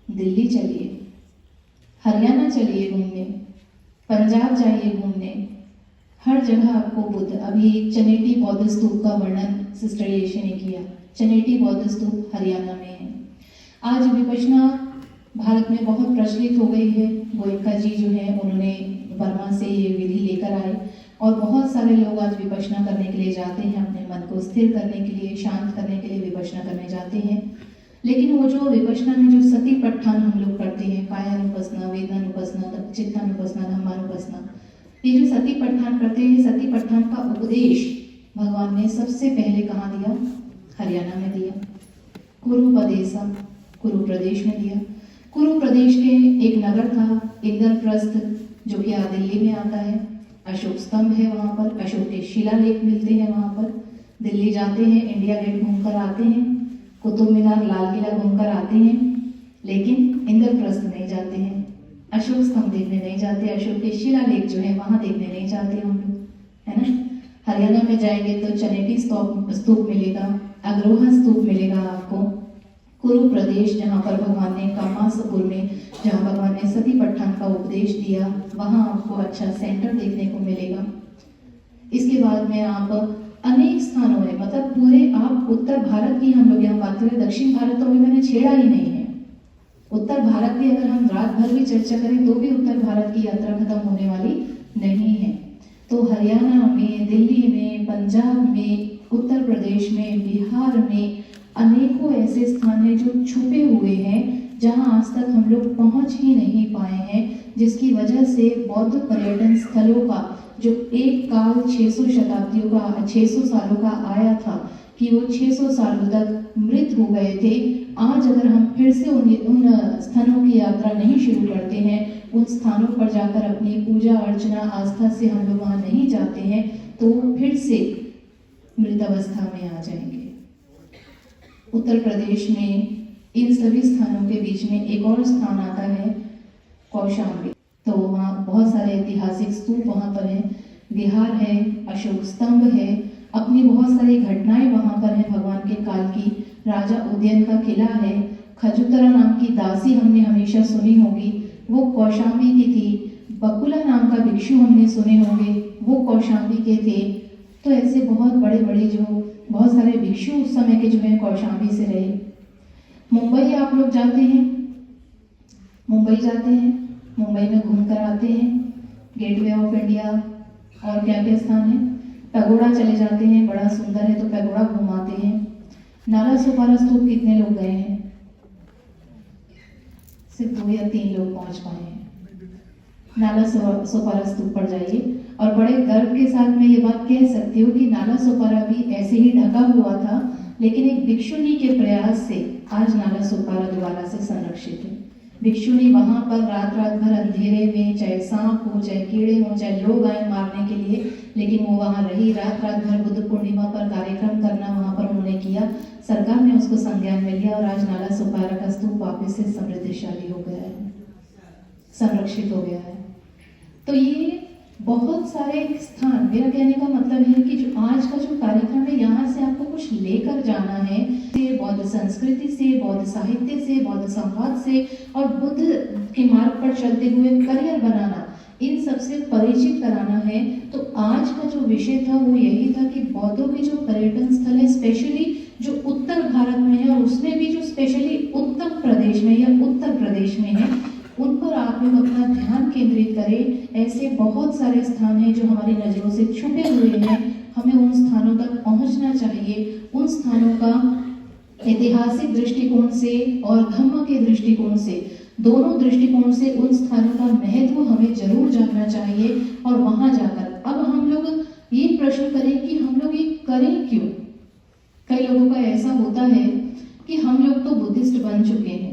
दिल्ली चलिए, हरियाणा चलिए घूमने, पंजाब जाइए घूमने, हर जगह आपको बुद्ध। अभी चनेटी बौद्ध स्तूप का वर्णन सिस्टर येशे ने किया। चनेटी बौद्ध स्तूप हरियाणा में है। आज विपश्यना भारत में बहुत प्रचलित हो गई है। गोयनका जी जो है उन्होंने बर्मा से ये विधि लेकर आए और बहुत सारे लोग आज विपश्यना करने के लिए जाते हैं, अपने मन को स्थिर करने के लिए, शांत करने के लिए विपश्यना करने जाते हैं। लेकिन वो जो विपश्यना में जो सती पट्ठान हम लोग करते हैं, कायानुपसना, वेदनानुपसना, चित्तानुपसना, धम्मानुपसना, ये जो सती पट्ठान करते हैं, सती पट्ठान का उपदेश भगवान ने सबसे पहले कहाँ दिया? हरियाणा में दिया। कुरुपदेशा, कुरु प्रदेश में दिया। कुरु प्रदेश के एक नगर था इंद्रप्रस्थ, जो कि आज दिल्ली में आता है। अशोक स्तंभ है वहाँ पर, अशोक के शिलालेख मिलते हैं वहाँ पर। दिल्ली जाते हैं, इंडिया गेट घूमकर आते हैं, कुतुब मीनार, लाल किला घूमकर आते हैं, लेकिन इंद्रप्रस्थ नहीं जाते हैं, अशोक स्तंभ देखने नहीं जाते, अशोक के शिलालेख जो है वहाँ देखने नहीं जाते हम लोग, है ना। हरियाणा में जाएंगे तो चनेटी स्तूप मिलेगा, अग्रोहा स्तूप मिलेगा आपको। कुरु प्रदेश जहाँ पर भगवान ने कामासपुर में, जहाँ भगवान ने सती पट्ठान का उपदेश दिया, वहाँ आपको अच्छा सेंटर देखने को मिलेगा। इसके बाद में आप अनेक स्थानों में, मतलब पूरे आप उत्तर भारत की हम लोग यहाँ बात करें, दक्षिण भारत तो अभी मैंने छेड़ा ही नहीं है। उत्तर भारत की अगर हम रात भर भी चर्चा करें तो भी उत्तर भारत की यात्रा खत्म होने वाली नहीं है। तो हरियाणा में, दिल्ली में, पंजाब में, उत्तर प्रदेश में, बिहार में अनेकों ऐसे स्थान हैं जो छुपे हुए हैं, जहां आज तक हम लोग पहुंच ही नहीं पाए हैं, जिसकी वजह से बौद्ध पर्यटन स्थलों का जो एक काल 600 सालों का आया था कि वो 600 सालों तक मृत हो गए थे, आज अगर हम फिर से उन स्थानों की यात्रा नहीं शुरू करते हैं, उन स्थानों पर जाकर अपनी पूजा अर्चना आस्था से हम लोग वहाँ नहीं जाते हैं, तो फिर से मृत अवस्था में आ जाएंगे। उत्तर प्रदेश में इन सभी स्थानों के बीच में एक और स्थान आता है कौशाम्बी। तो वहाँ बहुत सारे ऐतिहासिक स्तूप वहाँ पर हैं, विहार है, अशोक स्तंभ है, अपनी बहुत सारी घटनाएं वहाँ पर हैं भगवान के काल की। राजा उदयन का किला है, खजुतरा नाम की दासी हमने हमेशा सुनी होगी, वो कौशाम्बी की थी। बकुला नाम का भिक्षु हमने सुने होंगे, वो कौशाम्बी के थे। तो ऐसे बहुत बड़े बड़े जो बहुत सारे भिक्षु उस समय के जो है कौशाम्बी से रहे। मुंबई आप लोग जाते हैं, मुंबई जाते हैं, मुंबई में घूम कर आते हैं, गेटवे ऑफ इंडिया और क्या क्या स्थान है, पैगोडा चले जाते हैं, बड़ा सुंदर है तो पैगोडा घुमाते हैं। नाला सोपारा स्तूप कितने लोग गए हैं? सिर्फ 2 या 3 लोग पहुंच पाए हैं। नाला सोपारा स्तूप पर जाइए और बड़े गर्व के साथ मैं ये बात कह सकती हूँ कि नाला सोपारा भी ऐसे ही ढका हुआ था, लेकिन एक भिक्षुनी के प्रयास से आज नाला सोपारा दोबारा से संरक्षित है। भिक्षुनी वहां पर रात रात भर अंधेरे में, चाहे सांप हो, चाहे कीड़े हो, चाहे लोग आए मारने के लिए, लेकिन वो वहां रही। रात रात भर बुद्ध पूर्णिमा पर कार्यक्रम करना वहां पर उन्होंने किया। सरकार ने उसको संज्ञान में लिया और आज नाला सोपारा का स्तूप वापस से समृद्धिशाली हो गया है, संरक्षित हो गया है। तो ये बहुत सारे स्थान, मेरा कहने का मतलब है कि जो आज का जो कार्यक्रम है, यहाँ से आपको कुछ लेकर जाना है, बौद्ध संस्कृति से, बौद्ध साहित्य से, बौद्ध संवाद से और बुद्ध के मार्ग पर चलते हुए करियर बनाना, इन सबसे परिचित कराना है। तो आज का जो विषय था वो यही था कि बौद्धों के जो पर्यटन स्थल है, स्पेशली जो उत्तर भारत में है और उसमें भी जो स्पेशली उत्तर प्रदेश में या उत्तर प्रदेश में है, उन पर आप लोग अपना ध्यान केंद्रित करें। ऐसे बहुत सारे स्थान हैं जो हमारी नज़रों से छुपे हुए हैं, हमें उन स्थानों तक पहुंचना चाहिए। उन स्थानों का ऐतिहासिक दृष्टिकोण से और धर्म के दृष्टिकोण से, दोनों दृष्टिकोण से उन स्थानों का महत्व हमें जरूर जानना चाहिए। और वहां जाकर अब हम लोग ये प्रश्न करें कि हम लोग ये करें क्यों। कई लोगों का ऐसा होता है कि हम लोग तो बुद्धिस्ट बन चुके हैं,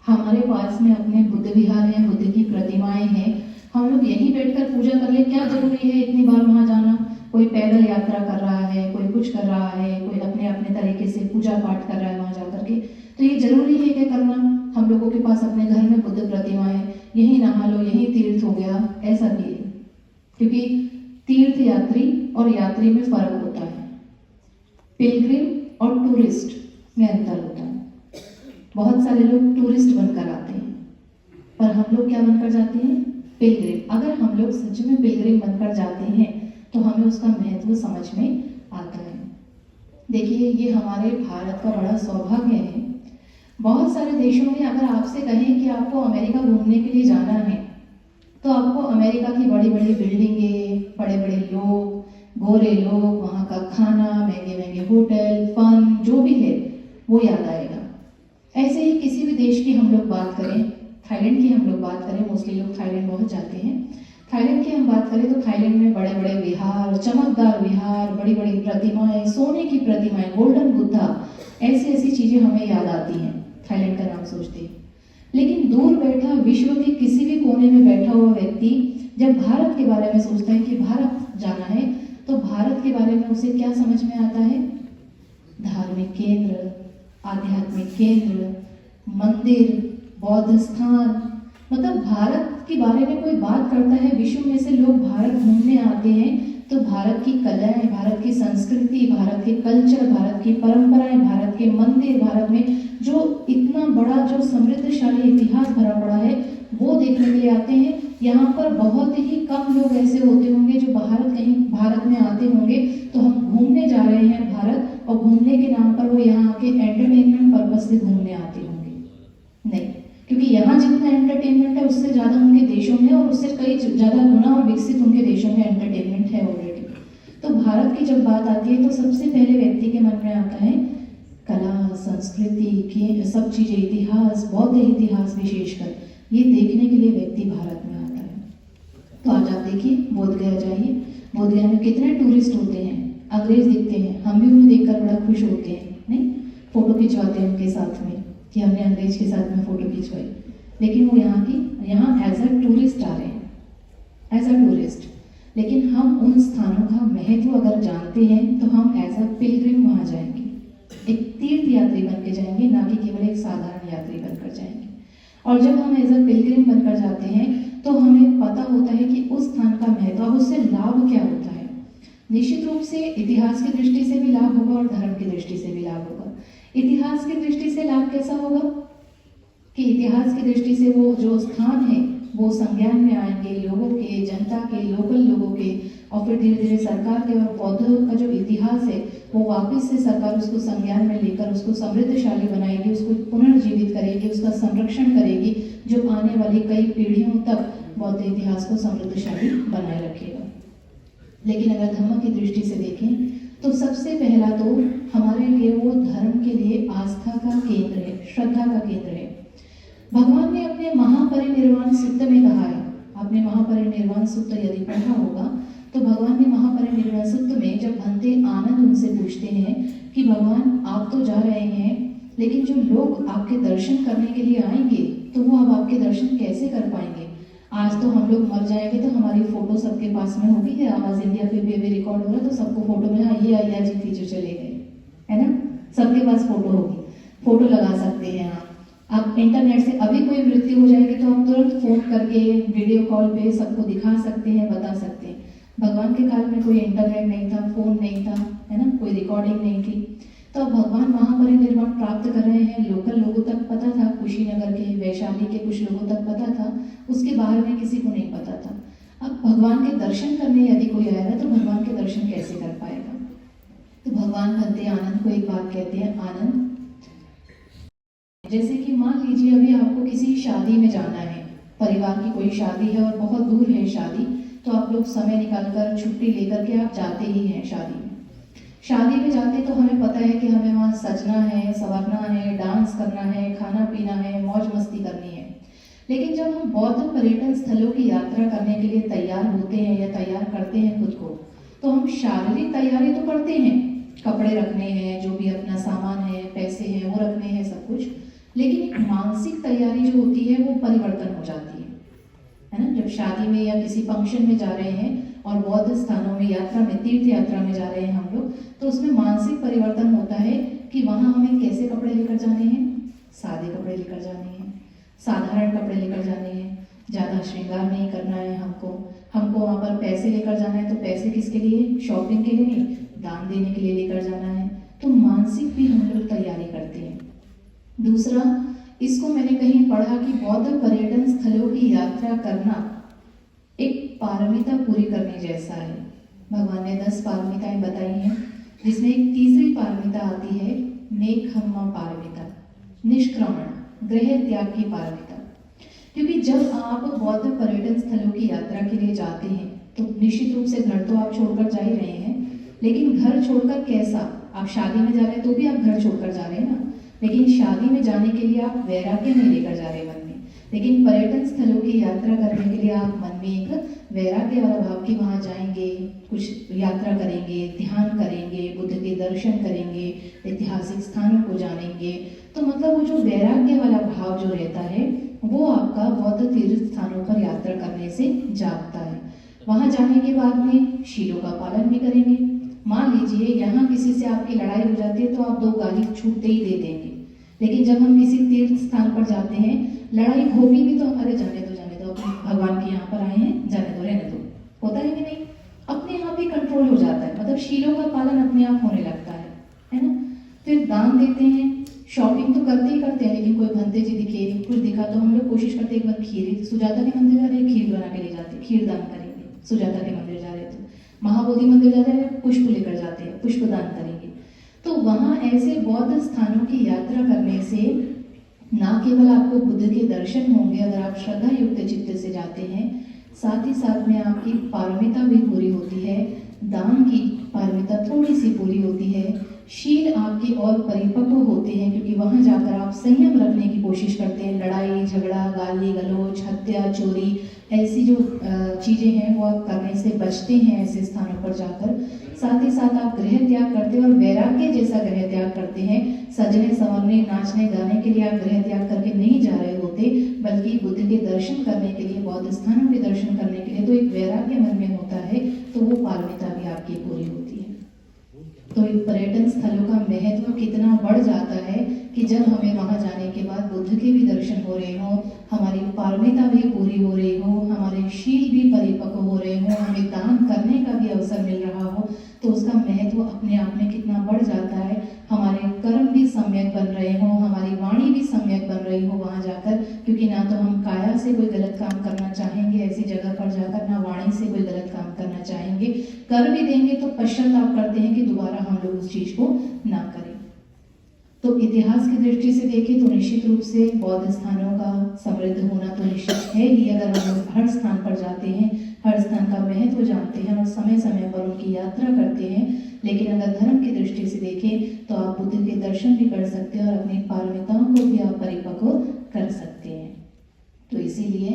हमारे पास में अपने बुद्ध विहार हैं, बुद्ध की प्रतिमाएं हैं, हम लोग यहीं बैठकर पूजा कर ले, क्या जरूरी है इतनी बार वहां जाना। कोई पैदल यात्रा कर रहा है, कोई कुछ कर रहा है, कोई अपने अपने तरीके से पूजा पाठ कर रहा है वहां जाकर के, तो ये जरूरी है क्या करना। हम लोगों के पास अपने घर में बुद्ध प्रतिमा है, यहीं नहा लो, यहीं तीर्थ हो गया, ऐसा भी है। क्योंकि तीर्थ यात्री और यात्री में फर्क होता है, पिलग्रिम और टूरिस्ट में अंतर होता है। बहुत सारे लोग टूरिस्ट बनकर आते हैं, पर हम लोग क्या बनकर जाते हैं? पिलग्रिम। अगर हम लोग सच में पिलग्रिम बनकर जाते हैं तो हमें उसका महत्व समझ में आता है। देखिए, ये हमारे भारत का बड़ा सौभाग्य है। बहुत सारे देशों में अगर आपसे कहें कि आपको अमेरिका घूमने के लिए जाना है, तो आपको अमेरिका की बड़ी बड़ी बिल्डिंगें, बड़े बड़े लोग, गोरे लोग, वहाँ का खाना, महंगे महंगे होटल, फन, जो भी है वो याद आएगा। ऐसे ही किसी भी देश की हम लोग बात करें, थाईलैंड की हम लोग बात करें, मोस्टली लोग थाईलैंड बहुत जाते हैं। थाईलैंड की हम बात करें तो थाईलैंड में बड़े बड़े विहार, चमकदार विहार, बड़ी बड़ी प्रतिमाएं, सोने की प्रतिमाएं, गोल्डन बुद्धा, ऐसी ऐसी चीजें हमें याद आती हैं थाईलैंड का नाम सोचते हैं। लेकिन दूर बैठा, विश्व के किसी भी कोने में बैठा हुआ व्यक्ति जब भारत के बारे में सोचता है कि भारत जाना है, तो भारत के बारे में उसे क्या समझ में आता है? धार्मिक केंद्र, आध्यात्मिक केंद्र, मंदिर, बौद्ध स्थान। मतलब भारत के बारे में कोई बात करता है, विश्व में से लोग भारत घूमने आते हैं, तो भारत की कलाएं, भारत की संस्कृति, भारत के कल्चर, भारत की परंपराएं, भारत के मंदिर, भारत में जो इतना बड़ा जो समृद्धशाली इतिहास भरा पड़ा है, वो देखने के लिए आते हैं। यहाँ पर बहुत ही कम लोग ऐसे होते होंगे जो कहीं भारत में आते होंगे, तो हम घूमने जा रहे हैं भारत, और घूमने के नाम पर वो यहाँ आके एंटरटेनमेंट पर्पज से घूमने आते होंगे। नहीं, क्योंकि यहाँ जितना एंटरटेनमेंट है उससे ज़्यादा उनके देशों में, और उससे कई ज़्यादा गुना और विकसित उनके देशों में एंटरटेनमेंट है ऑलरेडी। तो भारत की जब बात आती है तो सबसे पहले व्यक्ति के मन में आता है कला, संस्कृति की सब चीज़ें, इतिहास, बौद्ध इतिहास विशेषकर, ये देखने के लिए व्यक्ति भारत में आता है। तो आज आप देखिए, बोधगया जाइए, बोधगया में कितने टूरिस्ट होते हैं, अंग्रेज दिखते हैं, हम भी उन्हें देखकर बड़ा खुश होते हैं, नहीं, फोटो खिंचवाते हैं उनके साथ में। कि हमने अंग्रेज के साथ में फ़ोटो खिंचवाई, लेकिन वो यहाँ एज अ टूरिस्ट आ रहे हैं, एज अ टूरिस्ट। लेकिन हम उन स्थानों का महत्व अगर जानते हैं तो हम एज अ पिलग्रिम वहाँ जाएंगे, एक तीर्थ यात्री बन के जाएंगे, ना कि केवल एक साधारण यात्री बनकर जाएंगे। और जब हम एज अ पिलग्रिम बनकर जाते हैं तो हमें पता होता है कि उस स्थान का महत्व, अब उससे लाभ क्या होता है। निश्चित रूप से इतिहास की दृष्टि से भी लाभ होगा और धर्म की दृष्टि से भी लाभ होगा। इतिहास की दृष्टि से लाभ कैसा होगा कि इतिहास की दृष्टि से वो जो स्थान है वो संज्ञान में आएंगे, लोगों के, जनता के, लोकल लोगों के, और फिर धीरे धीरे सरकार के और बौद्ध का जो इतिहास है वो वापस से सरकार उसको संज्ञान में लेकर उसको समृद्धशाली बनाएगी, उसको पुनर्जीवित करेगी, उसका संरक्षण करेगी, जो आने वाली कई पीढ़ियों तक बौद्ध इतिहास को समृद्धशाली बनाए रखेगा। लेकिन अगर धर्म की दृष्टि से देखें तो सबसे पहला तो हमारे लिए वो धर्म के लिए आस्था का केंद्र है, श्रद्धा का केंद्र है। भगवान ने अपने महापरिनिर्वाण सूक्त में कहा है, आपने महापरिनिर्वाण सूक्त यदि पढ़ा होगा तो भगवान ने महापरिनिर्वाण सूक्त में जब भंते आनंद उनसे पूछते हैं कि भगवान आप तो जा रहे हैं, लेकिन जो लोग आपके दर्शन करने के लिए आएंगे तो वो अब आपके दर्शन कैसे कर पाएंगे। आज तो हम लोग मर जाएंगे तो हमारी फोटो सबके पास में होगी, है आवाज इंडिया पे भी अभी रिकॉर्ड हो रहा है तो सबको फोटो में, हाँ ये आया जी टीचर चले गए, है ना, सबके पास फोटो होगी, फोटो लगा सकते हैं आप इंटरनेट से। अभी कोई मृत्यु हो जाएगी तो आप तुरंत फोन करके वीडियो कॉल पे सबको दिखा सकते हैं, बता सकते हैं। भगवान के काल में कोई इंटरनेट नहीं था, फोन नहीं था, है ना, कोई रिकॉर्डिंग नहीं थी, तो अब भगवान महापरिनिर्वाण प्राप्त कर रहे हैं। लोकल लोगों तक पता था, कुशीनगर के, वैशाली के कुछ लोगों तक पता था, उसके बाहर में किसी को नहीं पता था। अब भगवान के दर्शन करने यदि कोई आएगा तो भगवान के दर्शन कैसे कर पाएगा। तो भगवान भंते आनंद को एक बात कहते हैं, आनंद, जैसे कि मान लीजिए अभी आपको किसी शादी में जाना है, परिवार की कोई शादी है और बहुत दूर है शादी, तो आप लोग समय निकालकर छुट्टी लेकर के आप जाते ही हैं शादी में। शादी में जाते तो हमें पता है कि हमें वहाँ सजना है, संवरना है, डांस करना है, खाना पीना है, मौज मस्ती करनी है। लेकिन जब हम बौद्ध पर्यटन स्थलों की यात्रा करने के लिए तैयार होते हैं या तैयार करते हैं खुद को, तो हम शारीरिक तैयारी तो करते हैं, कपड़े रखने हैं, जो भी अपना सामान है, पैसे हैं वो रखने हैं, सब कुछ। लेकिन एक मानसिक तैयारी जो होती है वो परिवर्तन हो जाती है ना। जब शादी में या किसी फंक्शन में जा रहे हैं और बौद्ध स्थानों में यात्रा में, तीर्थ यात्रा में जा रहे हैं हम लोग, तो उसमें मानसिक परिवर्तन होता है कि वहाँ हमें कैसे कपड़े लेकर जाने हैं, सादे कपड़े लेकर जाने हैं, साधारण कपड़े लेकर जाने हैं, ज़्यादा श्रृंगार नहीं करना है हमको वहाँ पर पैसे लेकर जाना है, तो पैसे किसके लिए, शॉपिंग के लिए नहीं, दान देने के लिए लेकर जाना है। तो मानसिक भी हम लोग तैयारी करते हैं। दूसरा, इसको मैंने कहीं पढ़ा कि बौद्ध पर्यटन स्थलों की यात्रा करना एक पारमिता पूरी करने जैसा है। भगवान ने 10 पारमिताएं बताई हैं, जिसमें एक तीसरी पारमिता आती है नेकखम्मा पारमिता, निष्क्रमण, गृह त्याग की पारमिता। क्योंकि जब आप बौद्ध पर्यटन स्थलों की यात्रा के लिए जाते हैं तो निश्चित रूप से घर तो आप छोड़कर जा ही रहे हैं, लेकिन घर छोड़कर कैसा, आप शादी में जा रहे हैं तो भी आप घर छोड़कर जा रहे हैं ना, लेकिन शादी में जाने के लिए आप वैराग्य नहीं लेकर जा रहे मन में, लेकिन पर्यटन स्थलों की यात्रा करने के लिए आप मन में एक वैराग्य वाला भाव कि वहाँ जाएंगे, कुछ यात्रा करेंगे, ध्यान करेंगे, बुद्ध के दर्शन करेंगे, ऐतिहासिक स्थानों को जानेंगे। तो मतलब वो जो वैराग्य वाला भाव जो रहता है वो आपका बौद्ध तीर्थ स्थानों पर यात्रा करने से जागता है। वहाँ जाने के बाद में शीलों का पालन भी करेंगे। मान लीजिए यहाँ किसी से आपकी लड़ाई हो जाती है तो आप 2 गाली छूटते ही दे देंगे, लेकिन जब हम किसी तीर्थ स्थान पर जाते हैं, लड़ाई होगी भी तो हमारे जाने दो भगवान के यहाँ पर आए हैं, जाने दो, रहने दो, होता है कि नहीं, अपने आप ही कंट्रोल हो जाता है, मतलब शीलों का पालन अपने आप होने लगता है ना। फिर दान देते हैं, शॉपिंग तो करते ही करते हैं, लेकिन कोई भंते जी दिखे, कुछ दिखा तो हम लोग कोशिश करते हैं एक बार खीर, सुजाता के मंदिर जा रहे हैं खीर बना के ले जाते, खीर दान करेंगे, सुजाता के मंदिर जा रहे तो महाबोधि मंदिर जा रहे हैं पुष्प लेकर जाते हैं, पुष्प दान करेंगे। तो वहाँ ऐसे बौद्ध स्थानों की यात्रा करने से ना केवल आपको बुद्ध के दर्शन होंगे अगर आप श्रद्धा युक्त चित्त से जाते हैं, साथ ही साथ में आपकी पारमिता भी पूरी होती है, दान की पारमिता थोड़ी सी पूरी होती है, शील आपके और परिपक्व होते हैं, क्योंकि वहाँ जाकर आप संयम रखने की कोशिश करते हैं। लड़ाई झगड़ा, गाली गलौज, हत्या, चोरी, ऐसी जो चीज़ें हैं वो आप करने से बचते हैं ऐसे स्थानों पर जाकर। साथ ही साथ आप गृह त्याग करते हैं और वैराग्य जैसा गृह त्याग करते हैं। सजने संवरने, नाचने गाने के लिए आप गृह त्याग करके नहीं जा रहे होते, बल्कि बुद्ध के दर्शन करने के लिए, बौद्ध स्थानों के दर्शन करने के लिए। तो एक वैराग्य मन में होता है, तो वो पारमिता भी आपकी पूरी होती है। तो इन पर्यटन स्थलों का महत्व कितना बढ़ जाता है कि जब हमें वहाँ जाने के बाद बुद्ध के भी दर्शन हो रहे हों, हमारी पारमिता भी पूरी हो रही हो, हमारे शील भी परिपक्व हो रहे हों, हमें दान करने का भी अवसर मिल रहा हो, तो उसका महत्व अपने आप में कितना बढ़ जाता है। हमारे कर्म भी सम्यक बन रहे हों, हमारी वाणी भी सम्यक बन रही हो वहाँ जाकर, क्योंकि ना तो हम काया से कोई गलत काम करना चाहेंगे ऐसी जगह पर जाकर, ना वाणी से कोई गलत काम करना चाहेंगे। कर भी देंगे तो पश्चाताप करते हैं कि दोबारा हम लोग उस चीज को ना करें। तो इतिहास की दृष्टि से देखें तो निश्चित रूप से बौद्ध स्थानों का समृद्ध होना तो निश्चित है ही। अगर हम लोग हर स्थान पर जाते हैं, हर स्थान का महत्व जानते हैं और समय समय पर उनकी यात्रा करते हैं, लेकिन अगर धर्म की दृष्टि से देखें तो आप बुद्ध के दर्शन भी कर सकते हैं और अपनी पारमिताओं को भी आप परिपक्व कर सकते हैं। तो इसीलिए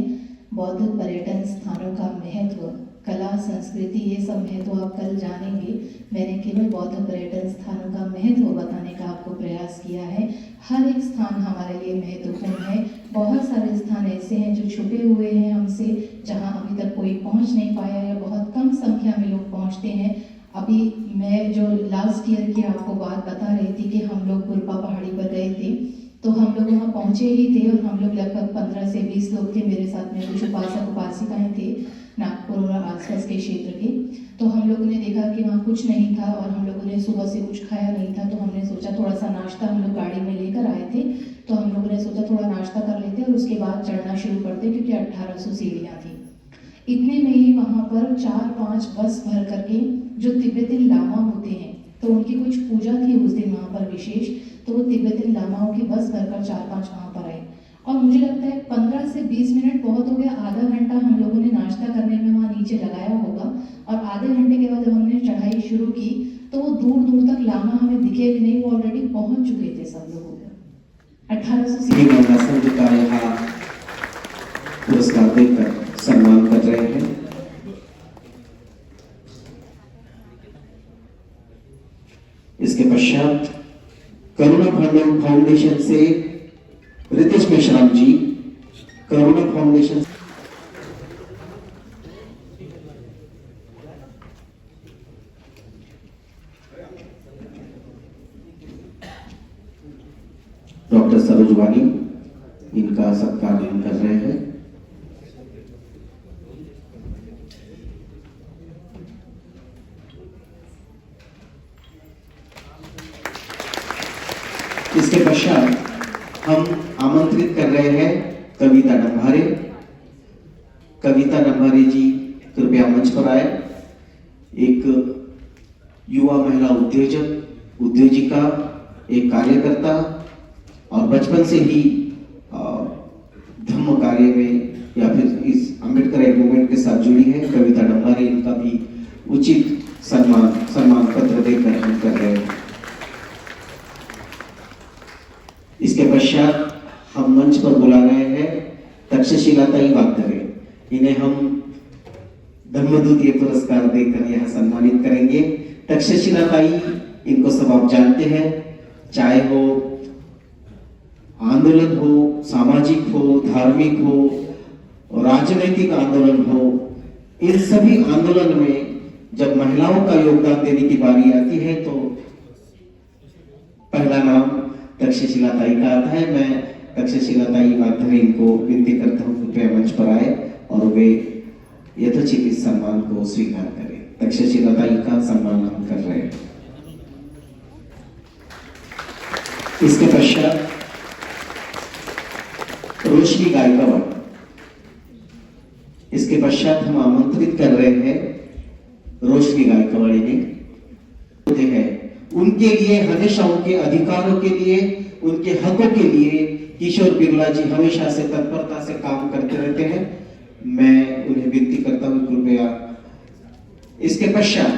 बौद्ध पर्यटन स्थानों का महत्व, कला, संस्कृति, ये सब महत्व आप कल जानेंगे। मैंने केवल बौद्ध पर्यटन स्थानों का महत्व बताने का आपको प्रयास किया है। हर एक स्थान हमारे लिए महत्वपूर्ण है। बहुत सारे स्थान ऐसे हैं जो छुपे हुए हैं हमसे, जहां अभी तक कोई पहुंच नहीं पाया या बहुत कम संख्या में लोग पहुंचते हैं। अभी मैं जो लास्ट ईयर की आपको बात बता रही थी कि हम लोग गुरपा पहाड़ी पर गए थे, तो हम लोग वहाँ पहुँचे ही थे और हम लोग लगभग 15 से 20 लोग थे। मेरे साथ में कुछ उपासक उपासिकाएं थे नागपुर और आसपास के क्षेत्र के। तो हम लोगों ने देखा कि वहाँ कुछ नहीं था और हम लोगों ने सुबह से कुछ खाया नहीं था, तो हमने सोचा थोड़ा सा नाश्ता, हम लोग गाड़ी में लेकर आए थे, तो हम लोगों ने सोचा थोड़ा नाश्ता कर लेते और उसके बाद चढ़ना शुरू करते, क्योंकि 1800 सीढ़ियाँ थी। इतने में ही वहाँ पर 4-5 बस भर करके जो तिब्बतिन लामा होते हैं, तो उनकी कुछ पूजा थी उस दिन वहाँ पर विशेष, तो वो तिब्बतिन लामाओं की बस भरकर 4-5 वहाँ पर आए। और मुझे लगता है 15 से 20 मिनट बहुत हो गया, आधा घंटा हम लोगों ने नाश्ता करने में वहाँ नीचे लगाया होगा। और आधे घंटे के बाद जब हमने चढ़ाई शुरू की तो वो दूर दूर तक लामा हमें दिखे भी नहीं, वो ऑलरेडी पहुंच चुके थे सब लोग। 1800 का यहाँ पुरस्कार देकर सम्मान कर रहे हैं। इसके पश्चात करुणा फाउंडेशन से रितेश मेश्राम जी, करुणा फाउंडेशन डॉक्टर सरोज वानी, इनका सत्कार कर रहे हैं। इसके पश्चात हम आमंत्रित कर रहे हैं कविता डंभारे। कविता डंभारे जी कृपया मंच पर आए। एक युवा महिला उद्योजक, उद्योजिका, एक कार्यकर्ता और बचपन से ही धम्म कार्य में या फिर इस अम्बेडकर मूवमेंट के साथ जुड़ी है कविता डंभारे। इनका भी उचित सम्मान पत्र देकर हम कर रहे हैं। इसके पश्चात हम मंच पर बुला रहे हैं तक्षशिला ताई वागदरे। इन्हें हम धर्मदूत ये पुरस्कार देकर यहाँ सम्मानित करेंगे। तक्षशिला ताई, इनको सब आप जानते हैं, चाहे हो आंदोलन हो, सामाजिक हो, धार्मिक हो, राजनीतिक आंदोलन हो, इन सभी आंदोलन में जब महिलाओं का योगदान देने की बारी आती है तो पहला नाम तक्षशिला ताई का आता है। मैं तक्षशिला ताई वागदरे इनको विनती करता हूँ कृपया मंच पर आए और वे यथोचित इस सम्मान को स्वीकार करें। तक्षशिला ताई का सम्मान हम कर रहे हैं। इसके पश्चात रोशनी गायकवाड़। इसके पश्चात हम आमंत्रित कर रहे हैं रोशनी गायकवाड़ी ने है। उनके लिए हमेशा, उनके अधिकारों के लिए, उनके हकों के लिए किशोर बिरला जी हमेशा से तत्परता से काम करते रहते हैं। मैं उन्हें विनती करता हूं कृपया। इसके पश्चात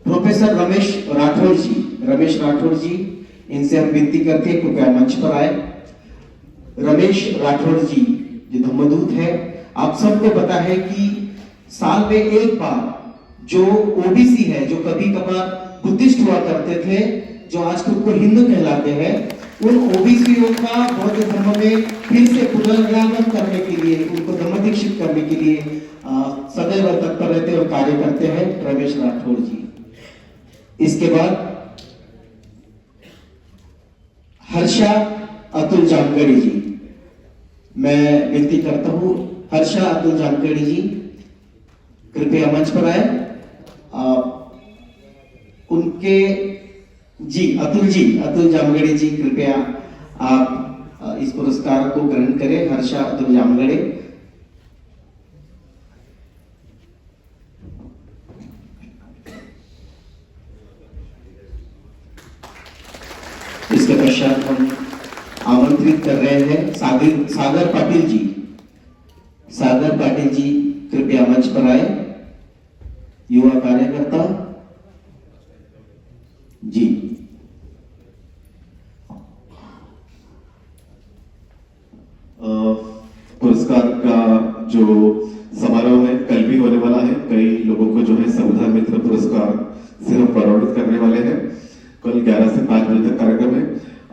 प्रोफेसर रमेश राठौड़ जी, इनसे हम विनती करते हैं कृपया मंच पर आए। रमेश राठौड़ जी जो धम्मदूत है, आप सबको पता है कि साल में एक बार जो ओबीसी है, जो कभी कभार बुद्धिस्ट हुआ करते थे, जो आज खुद को हिंदू कहलाते हैं, उन ओबीसीओं का बौद्ध धर्म में फिर से पुनर्जागरण करने के लिए, उनको धर्म दीक्षित करने के लिए सदैव तत्पर रहते और कार्य करते हैं रमेश राठौड़ जी। इसके बाद हर्षा अतुल जानकड़ी जी, मैं विनती करता हूं हर्षा अतुल जानकड़ी जी कृपया मंच पर आए। उनके अतुल जामगड़े जी कृपया आप इस पुरस्कार को ग्रहण करें। हर्षा अतुल जामगड़े। इसके पश्चात हम आमंत्रित कर रहे हैं सागर पाटिल जी कृपया मंच पर आए, युवा कार्यकर्ता जी। पुरस्कार का जो समारोह है कल भी होने वाला है। कई लोगों को जो है संविधान मित्र पुरस्कार से हम प्रारंभित करने वाले हैं। कल 11 से 5 बजे तक कार्यक्रम है,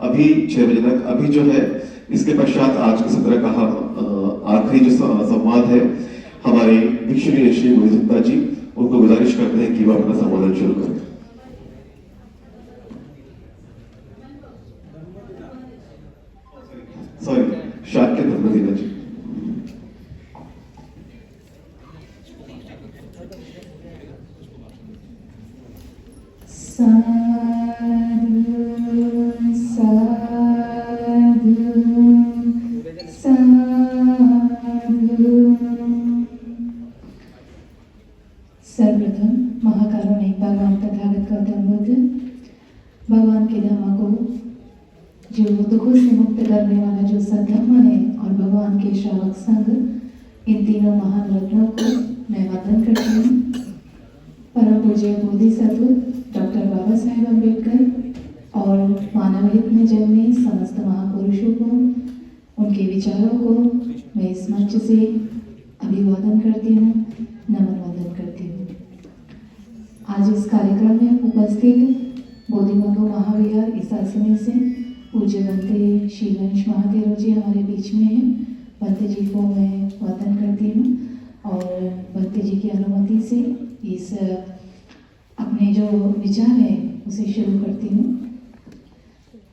अभी 6 बजे तक। अभी जो है इसके पश्चात आज के सत्र का आखिरी जो संवाद है, हमारे डिक्शनरी श्री गुरुदत्ता जी, उनको गुजारिश करते हैं कि वो अपना संबोधन शुरू करें। शाक्य धर्मदीना जी। सर्वप्रथम महाकारुणिक भगवान तथागत गौतम बुद्ध, भगवान के धम्म को जो दुखों से मुक्त करने वाला जो सद्धम्म है, और भगवान के श्रावक संघ, इन तीनों महान रत्नों को मैं वंदन करती हूँ। परम पूज्य बोधिसत्व डॉक्टर बाबा साहेब अम्बेडकर और मानव हित में जन्मे समस्त महापुरुषों को, उनके विचारों को मैं इस मंच से अभिवादन करती हूँ, नमन वंदन करती हूँ। आज इस कार्यक्रम में उपस्थित बोधिमठो महाविहार इस आश्रम से पूज्य बनते शीलवंश महादेव जी हमारे बीच में हैं। बनते जी को मैं वंदन करती हूँ और बनते जी की अनुमति से इस अपने जो विचार है उसे शुरू करती हूँ।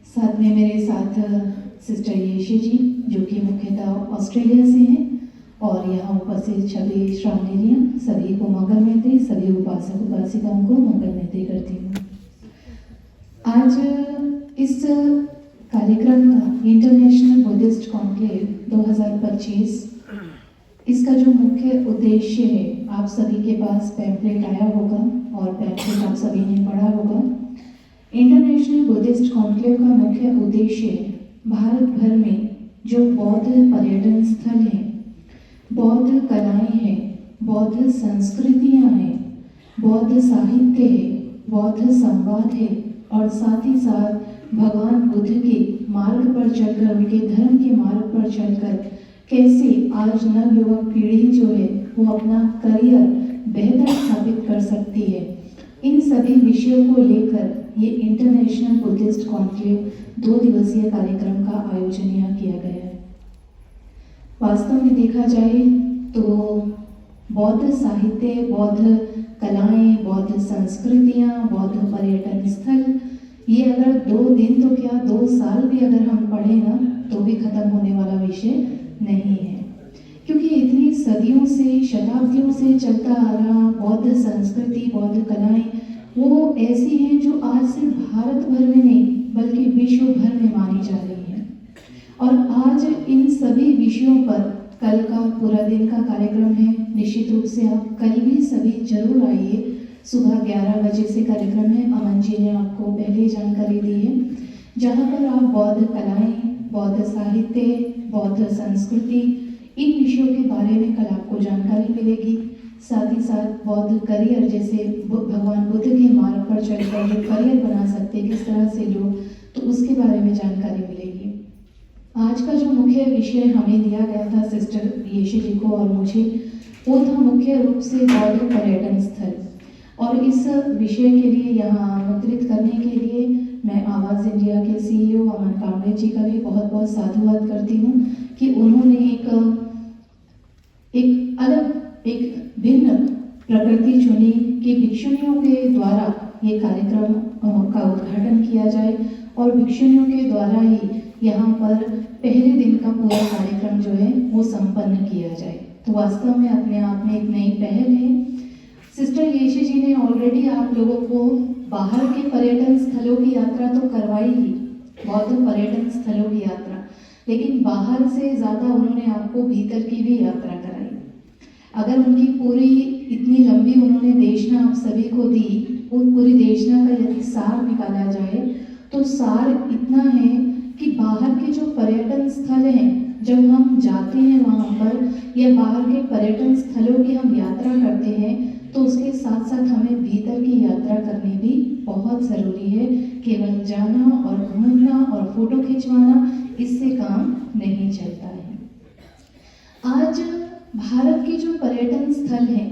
साथ में मेरे साथ सिस्टर येशी जी, जो कि मुख्यतः ऑस्ट्रेलिया से हैं, और यहाँ उपस्थित सभी श्रावणियाँ, सभी को मंगल मैत्री, सभी उपासक उपासिकाओं को मंगल मैत्री करती हूँ। आज इस कार्यक्रम का इंटरनेशनल बुद्धिस्ट कॉन्क्लेव 2025, इसका जो मुख्य उद्देश्य है, आप सभी के पास पैम्फलेट आया होगा और पैम्फलेट आप सभी ने पढ़ा होगा। इंटरनेशनल बुद्धिस्ट कॉन्क्लेव का मुख्य उद्देश्य भारत भर में जो बौद्ध पर्यटन स्थल हैं, बौद्ध कलाएं हैं, बौद्ध संस्कृतियां हैं, बौद्ध साहित्य है, बौद्ध संवाद है, और साथ ही साथ भगवान बुद्ध के मार्ग पर चलकर, उनके धर्म के मार्ग पर चलकर कैसे आज नवयुवक पीढ़ी जो है वो अपना करियर बेहतर स्थापित कर सकती है, इन सभी विषयों को लेकर ये इंटरनेशनल बुद्धिस्ट कॉन्क्लेव 2 दिवसीय कार्यक्रम का आयोजन यहाँ किया गया है। वास्तव में देखा जाए तो बौद्ध साहित्य, बौद्ध कलाएं, बौद्ध संस्कृतियाँ, बौद्ध पर्यटन स्थल, ये अगर 2 दिन तो क्या 2 साल भी अगर हम पढ़े ना तो भी खत्म होने वाला विषय नहीं है, क्योंकि इतनी सदियों से, शताब्दियों से चलता आ रहा बौद्ध संस्कृति, बौद्ध कलाएं वो ऐसी हैं जो आज सिर्फ भारत भर में नहीं बल्कि विश्व भर में मानी जा रही हैं। और आज इन सभी विषयों पर कल का पूरा दिन का कार्यक्रम है। निश्चित रूप से आप कल भी सभी जरूर आइए। सुबह 11 बजे से कार्यक्रम है। अमन जी ने आपको पहले जानकारी दी है, जहाँ पर आप बौद्ध कलाएं, बौद्ध साहित्य, बौद्ध संस्कृति, इन विषयों के बारे में कल आपको जानकारी मिलेगी। साथ ही साथ बौद्ध करियर, जैसे भगवान बुद्ध के मार्ग पर चलकर जो करियर बना सकते किस तरह से लोग, तो उसके बारे में जानकारी मिलेगी। आज का जो मुख्य विषय हमें दिया गया था सिस्टर येशी जी को और मुझे, वो था मुख्य रूप से बौद्ध पर्यटन स्थल। और इस विषय के लिए यहाँ आमंत्रित करने के लिए मैं आवाज़ इंडिया के CEO अमन कांबळे जी का भी बहुत बहुत साधुवाद करती हूँ कि उन्होंने एक अलग, एक भिन्न प्रकृति चुनी कि भिक्षुणियों के द्वारा ये कार्यक्रम का उद्घाटन किया जाए और भिक्षुणियों के द्वारा ही यहाँ पर पहले दिन का पूरा कार्यक्रम जो है वो संपन्न किया जाए। तो वास्तव में अपने आप में एक नई पहल है। सिस्टर येशी जी ने ऑलरेडी आप लोगों को बाहर के पर्यटन स्थलों की यात्रा तो करवाई ही, बौद्ध पर्यटन स्थलों की यात्रा, लेकिन बाहर से ज़्यादा उन्होंने आपको भीतर की भी यात्रा कराई। अगर उनकी पूरी इतनी लंबी उन्होंने देशना आप सभी को दी, उन पूरी देशना का यदि सार निकाला जाए तो सार इतना है कि बाहर के जो पर्यटन स्थल हैं, जब हम जाते हैं वहाँ पर या बाहर के पर्यटन स्थलों की हम यात्रा करते हैं, तो उसके साथ साथ हमें भीतर की यात्रा करनी भी बहुत ज़रूरी है। केवल जाना और घूमना और फोटो खिंचवाना, इससे काम नहीं चलता है। आज भारत के जो पर्यटन स्थल हैं,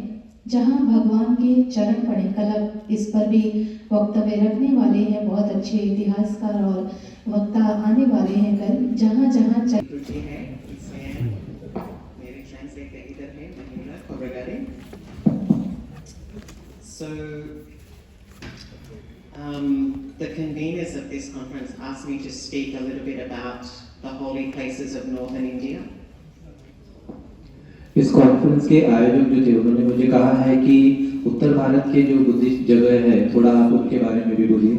जहाँ भगवान के चरण पड़े, कल इस पर भी वक्तव्य रखने वाले हैं बहुत अच्छे इतिहासकार और वक्ता आने वाले हैं कल, जहाँ जहाँ है, इसमें मेरे ट्रांसलेटर इधर है, महिला कोबेगारे। So, the conveners of this conference asked me to speak a little bit about the holy places of northern India. इस कॉन्फ्रेंस के आयोजक जो थे उन्होंने मुझे कहा है कि उत्तर भारत के जो बुद्धिस्ट जगह है, थोड़ा आप उनके बारे में भी बोलिए।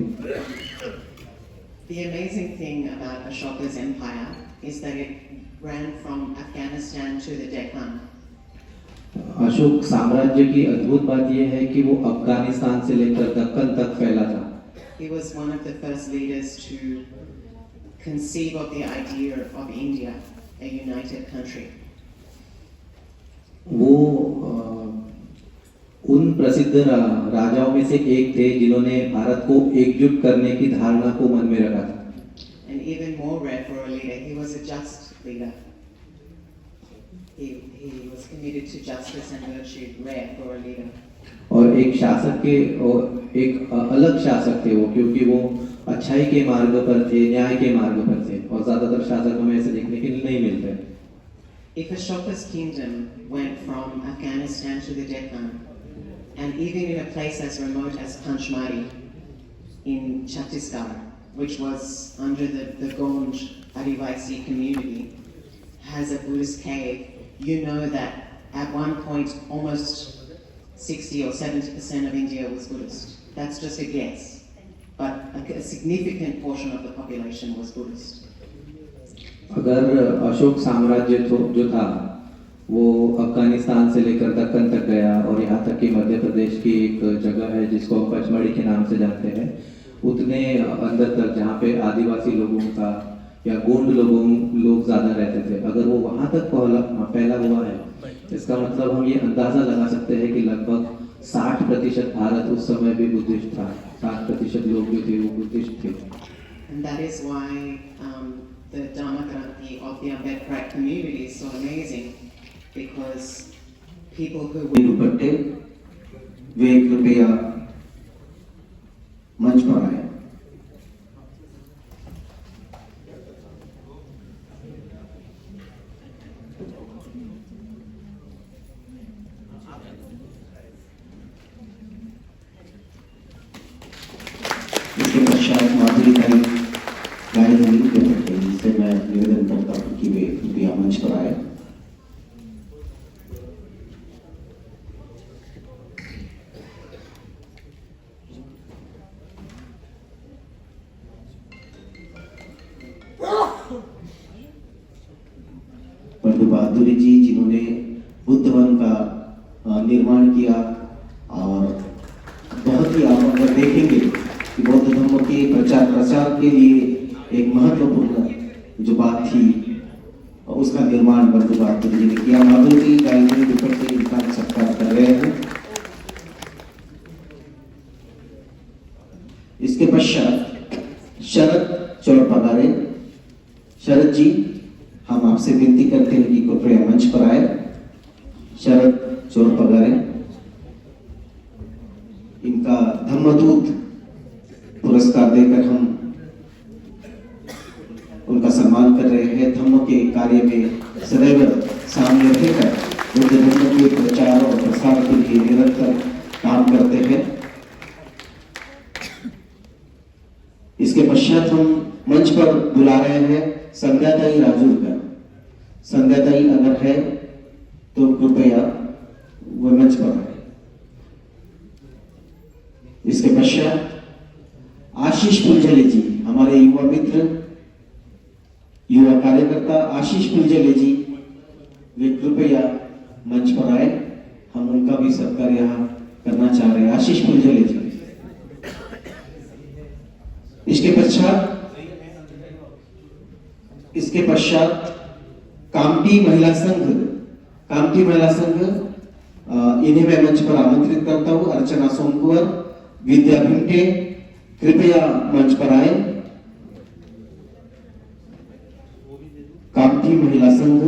The amazing thing about Ashoka's empire is that it ran from Afghanistan to the Deccan. Ashok साम्राज्य की अद्भुत बात यह है कि वो अफगानिस्तान से लेकर दक्कन तक फैला था। He was one of the first leaders to conceive of the idea of India, a united country. वो उन प्रसिद्ध राजाओं में से एक थे जिन्होंने भारत को एकजुट करने की धारणा को मन में रखा था। And even more rare for a leader, he was a just leader. He was committed to justice and virtue, rare for a leader. और एक शासक के और एक अलग शासक थे वो, क्योंकि वो अच्छाई के मार्ग पर थे, न्याय के मार्ग पर थे, और ज्यादातर शासक हमें ऐसे देखने के लिए नहीं मिलते। If Ashoka's kingdom went from Afghanistan to the Deccan, and even in a place as remote as Panchmari in Chhattisgarh, which was under the Gondh Adivasi community, has a Buddhist cave, you know that at one point almost 60 or 70% of India was Buddhist. That's just a guess, but a significant portion of the population was Buddhist. अगर अशोक साम्राज्य जो था वो अफगानिस्तान से लेकर दक्कन तक गया और यहाँ तक कि मध्य प्रदेश की एक जगह है जिसको हम पचमढ़ी के नाम से जानते हैं, उतने अंदर तक जहाँ पे आदिवासी लोगों का या गोंड लोग ज़्यादा रहते थे, अगर वो वहाँ तक फैला हुआ है, इसका मतलब हम ये अंदाज़ा लगा सकते हैं कि लगभग 60% भारत उस समय भी बुद्धिस्ट था। 60% लोग जो थे वो बुद्धिस्ट थे। And that is why the Dharmakranti of the Ambedkar community is so amazing, because people who दुपट्टे वे कृपया मंच पर आए। इसके पश्चात माधुरी का गायन होगी दुपट्टे, जिससे मैं निवेदन करता हूँ कि वे कृपया मंच पर आए। पंडित बहादुर जी जिन्होंने बुद्ध वन का निर्माण किया, और बहुत ही आप अगर देखेंगे कि बौद्ध धर्म के प्रचार प्रसार के लिए एक महत्वपूर्ण जो बात थी उसका निर्माण पंडित बहादुर जी ने किया। माधुरी जी गायत्री दुपट्टे इनका सत्कार कर रहे हैं। शरद चोर पगारे, इनका धम्मदूत पुरस्कार देकर हम उनका सम्मान कर रहे हैं। धम्म के कार्य में सदैव सामने रहकर बुद्ध धर्म के प्रचार और प्रसार के लिए निरंतर काम करते हैं। इसके पश्चात हम मंच पर बुला रहे हैं संध्याताई राजूरकर। संध्याताई अगर है तो कृपया वो मंच पर आए। इसके पश्चात आशीष पुंजले जी, हमारे युवा मित्र, युवा कार्यकर्ता आशीष पुंजले जी, वे कृपया मंच पर आए। हम उनका भी सत्कार यहाँ करना चाह रहे हैं। आशीष पुंजले जी। इसके पश्चात कामठी महिला संघ, इन्हें मैं मंच पर आमंत्रित करता हूं। अर्चना सोमकुंवर, विद्या भिमटे, कृपया मंच पर आए। कामठी महिला संघ